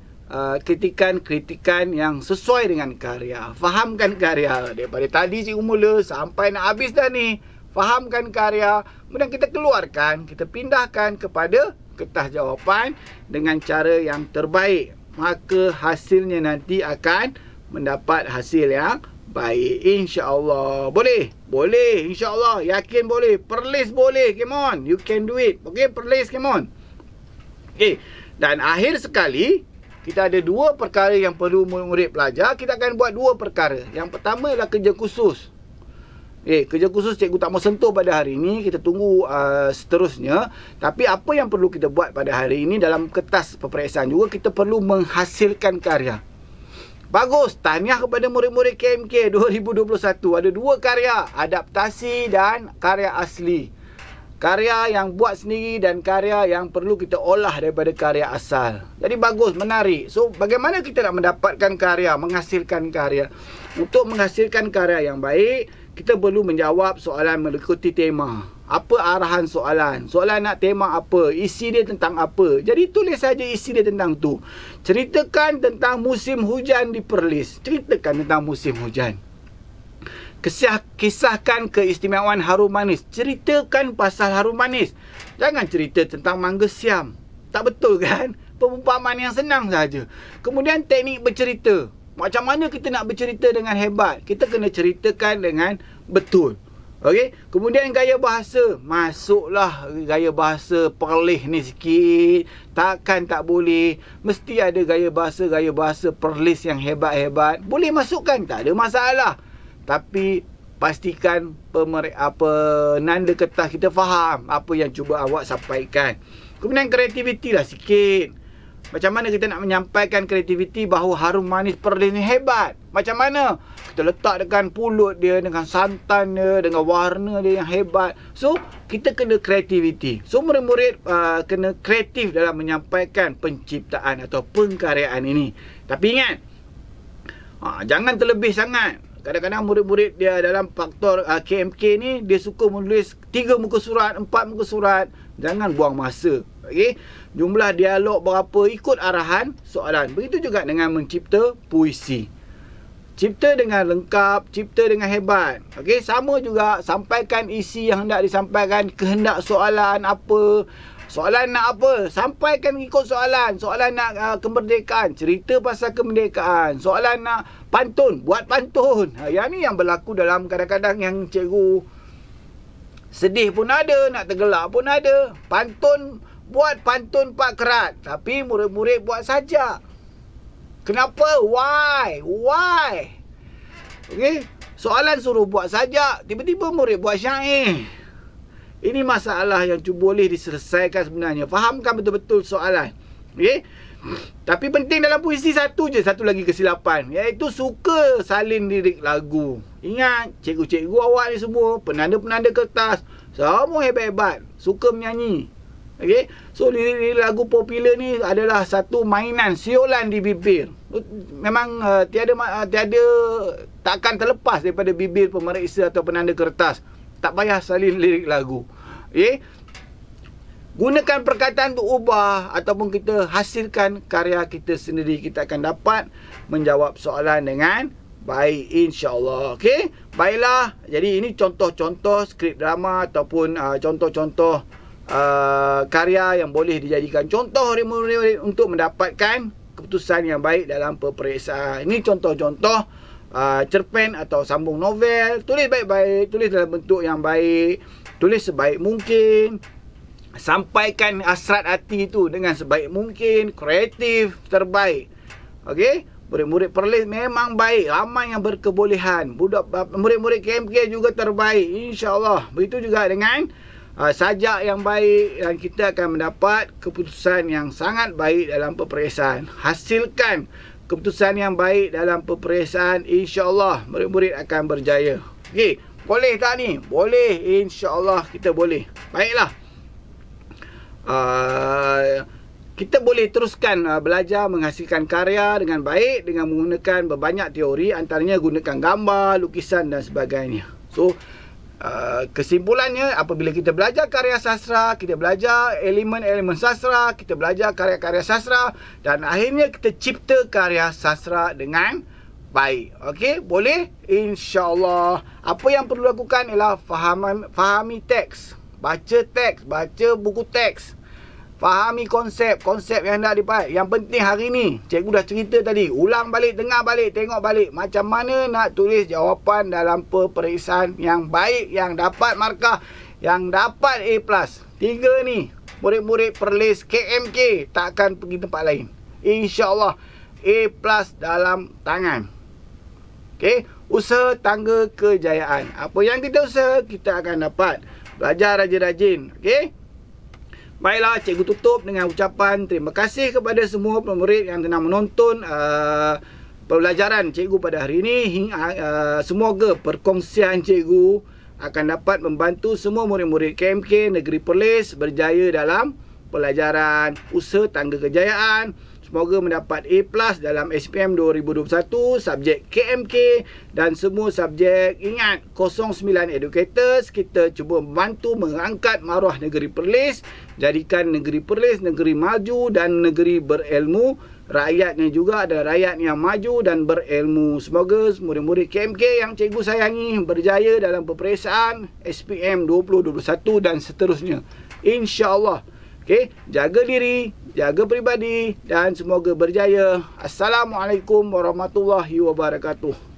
kritikan-kritikan yang sesuai dengan karya. Fahamkan karya daripada tadi cikgu mula sampai nak habis dah ni. Fahamkan karya, kemudian kita keluarkan, kita pindahkan kepada kertas jawapan dengan cara yang terbaik. Maka hasilnya nanti akan mendapat hasil yang baik, insya-Allah. Boleh? Boleh, insya-Allah. Yakin boleh. Perlis boleh. Come on, you can do it. Okay, perlis, come on. Okay, dan akhir sekali, kita ada dua perkara yang perlu murid-murid belajar. Kita akan buat dua perkara. Yang pertama adalah kerja khusus. Kerja khusus cikgu tak mau sentuh pada hari ini. Kita tunggu seterusnya. Tapi apa yang perlu kita buat pada hari ini, dalam kertas peperiksaan juga kita perlu menghasilkan karya. Bagus, tahniah kepada murid-murid KMK 2021. Ada dua karya, adaptasi dan karya asli. Karya yang buat sendiri dan karya yang perlu kita olah daripada karya asal. Jadi bagus, menarik. So, bagaimana kita nak mendapatkan karya, menghasilkan karya? Untuk menghasilkan karya yang baik, kita perlu menjawab soalan mengikuti tema. Apa arahan soalan? Soalan nak tema apa? Isi dia tentang apa? Jadi tulis saja isi dia tentang tu. Ceritakan tentang musim hujan di Perlis. Ceritakan tentang musim hujan. Kisahkan keistimewaan harum manis. Ceritakan pasal harum manis. Jangan cerita tentang mangga siam. Tak betul kan? Perumpamaan yang senang saja. Kemudian teknik bercerita. Macam mana kita nak bercerita dengan hebat? Kita kena ceritakan dengan betul. Okey? Kemudian gaya bahasa. Masuklah gaya bahasa Perlis ni sikit. Takkan tak boleh. Mesti ada gaya bahasa Perlis yang hebat-hebat. Boleh masukkan, tak ada masalah. Tapi pastikan penanda kertas kita faham apa yang cuba awak sampaikan. Kemudian kreativiti lah sikit. Macam mana kita nak menyampaikan kreativiti bahawa harum manis Perlis ni hebat? Macam mana? Kita letak dengan pulut dia, dengan santan dia, dengan warna dia yang hebat. So, kita kena kreativiti. So, murid-murid kena kreatif dalam menyampaikan penciptaan atau pengkaryaan ini. Tapi ingat, jangan terlebih sangat. Kadang-kadang murid-murid dia dalam faktor KMK ni, dia suka menulis 3 muka surat, 4 muka surat. Jangan buang masa. Okey, jumlah dialog berapa ikut arahan soalan. Begitu juga dengan mencipta puisi. Cipta dengan lengkap, cipta dengan hebat. Okey, sama juga sampaikan isi yang hendak disampaikan, kehendak soalan apa. Soalan nak apa? Sampaikan ikut soalan. Soalan nak kemerdekaan, cerita pasal kemerdekaan. Soalan nak pantun, buat pantun. Yang ni yang berlaku dalam kadang-kadang yang cikgu sedih pun ada, nak tergelak pun ada. Pantun, buat pantun 4 kerat. Tapi murid-murid buat sajak. Kenapa? Why? Okey, soalan suruh buat sajak, tiba-tiba murid buat syair. Ini masalah yang boleh diselesaikan sebenarnya. Fahamkan betul-betul soalan. Okey. Tapi penting dalam puisi satu lagi kesilapan, iaitu suka salin lirik lagu. Ingat, cikgu-cikgu awak ni semua, penanda-penanda kertas, semua hebat-hebat, suka menyanyi. Okay? So lirik-lirik lagu popular ni adalah satu mainan siolan di bibir. Memang tiada takkan terlepas daripada bibir pemeriksa atau penanda kertas. Tak payah salin lirik lagu. Okay? Gunakan perkataan untuk ubah ataupun kita hasilkan karya kita sendiri. Kita akan dapat menjawab soalan dengan baik, insya-Allah. Okey? Baiklah. Jadi ini contoh-contoh skrip drama ataupun contoh-contoh karya yang boleh dijadikan contoh murid-murid untuk mendapatkan keputusan yang baik dalam peperiksaan. Ini contoh-contoh cerpen atau sambung novel. Tulis baik-baik, tulis dalam bentuk yang baik, tulis sebaik mungkin. Sampaikan hasrat hati itu dengan sebaik mungkin, kreatif, terbaik. Okey? Murid-murid Perlis memang baik, ramai yang berkebolehan. Murid-murid KMK juga terbaik, insya-Allah. Begitu juga dengan sajak yang baik, dan kita akan mendapat keputusan yang sangat baik dalam peperiksaan. Hasilkan keputusan yang baik dalam peperiksaan, insya-Allah murid-murid akan berjaya. Okey, boleh tak ni? Boleh, insya-Allah kita boleh. Baiklah. Kita boleh teruskan belajar menghasilkan karya dengan baik dengan menggunakan berbanyak teori, antaranya gunakan gambar, lukisan dan sebagainya. So kesimpulannya, apabila kita belajar karya sastra, kita belajar elemen-elemen sastra, kita belajar karya-karya sastra, dan akhirnya kita cipta karya sastra dengan baik. Okey, boleh? InsyaAllah. Apa yang perlu lakukan ialah fahami teks. Baca buku teks. Fahami konsep yang nak dipakai. Yang penting hari ni, cikgu dah cerita tadi, ulang balik, dengar balik, tengok balik macam mana nak tulis jawapan dalam peperiksaan yang baik, yang dapat markah, yang dapat A+. 3 ni, murid-murid Perlis KMK tak akan pergi tempat lain. InsyaAllah A+ dalam tangan. Okey, usaha tangga kejayaan. Apa yang kita usaha, kita akan dapat. Belajar rajin-rajin. Okey? Baiklah, cikgu tutup dengan ucapan terima kasih kepada semua pemurid yang telah menonton pembelajaran cikgu pada hari ini. Semoga perkongsian cikgu akan dapat membantu semua murid-murid KMK Negeri Perlis berjaya dalam pelajaran usaha tangga kejayaan. Semoga mendapat A+ dalam SPM 2021, subjek KMK dan semua subjek. Ingat, 09 Educators, kita cuba membantu mengangkat maruah negeri Perlis, jadikan negeri Perlis negeri maju dan negeri berilmu. Rakyatnya juga adalah rakyat yang maju dan berilmu. Semoga murid-murid KMK yang cikgu sayangi berjaya dalam peperiksaan SPM 2021 dan seterusnya. InsyaAllah. Okey, jaga diri, jaga peribadi dan semoga berjaya. Assalamualaikum warahmatullahi wabarakatuh.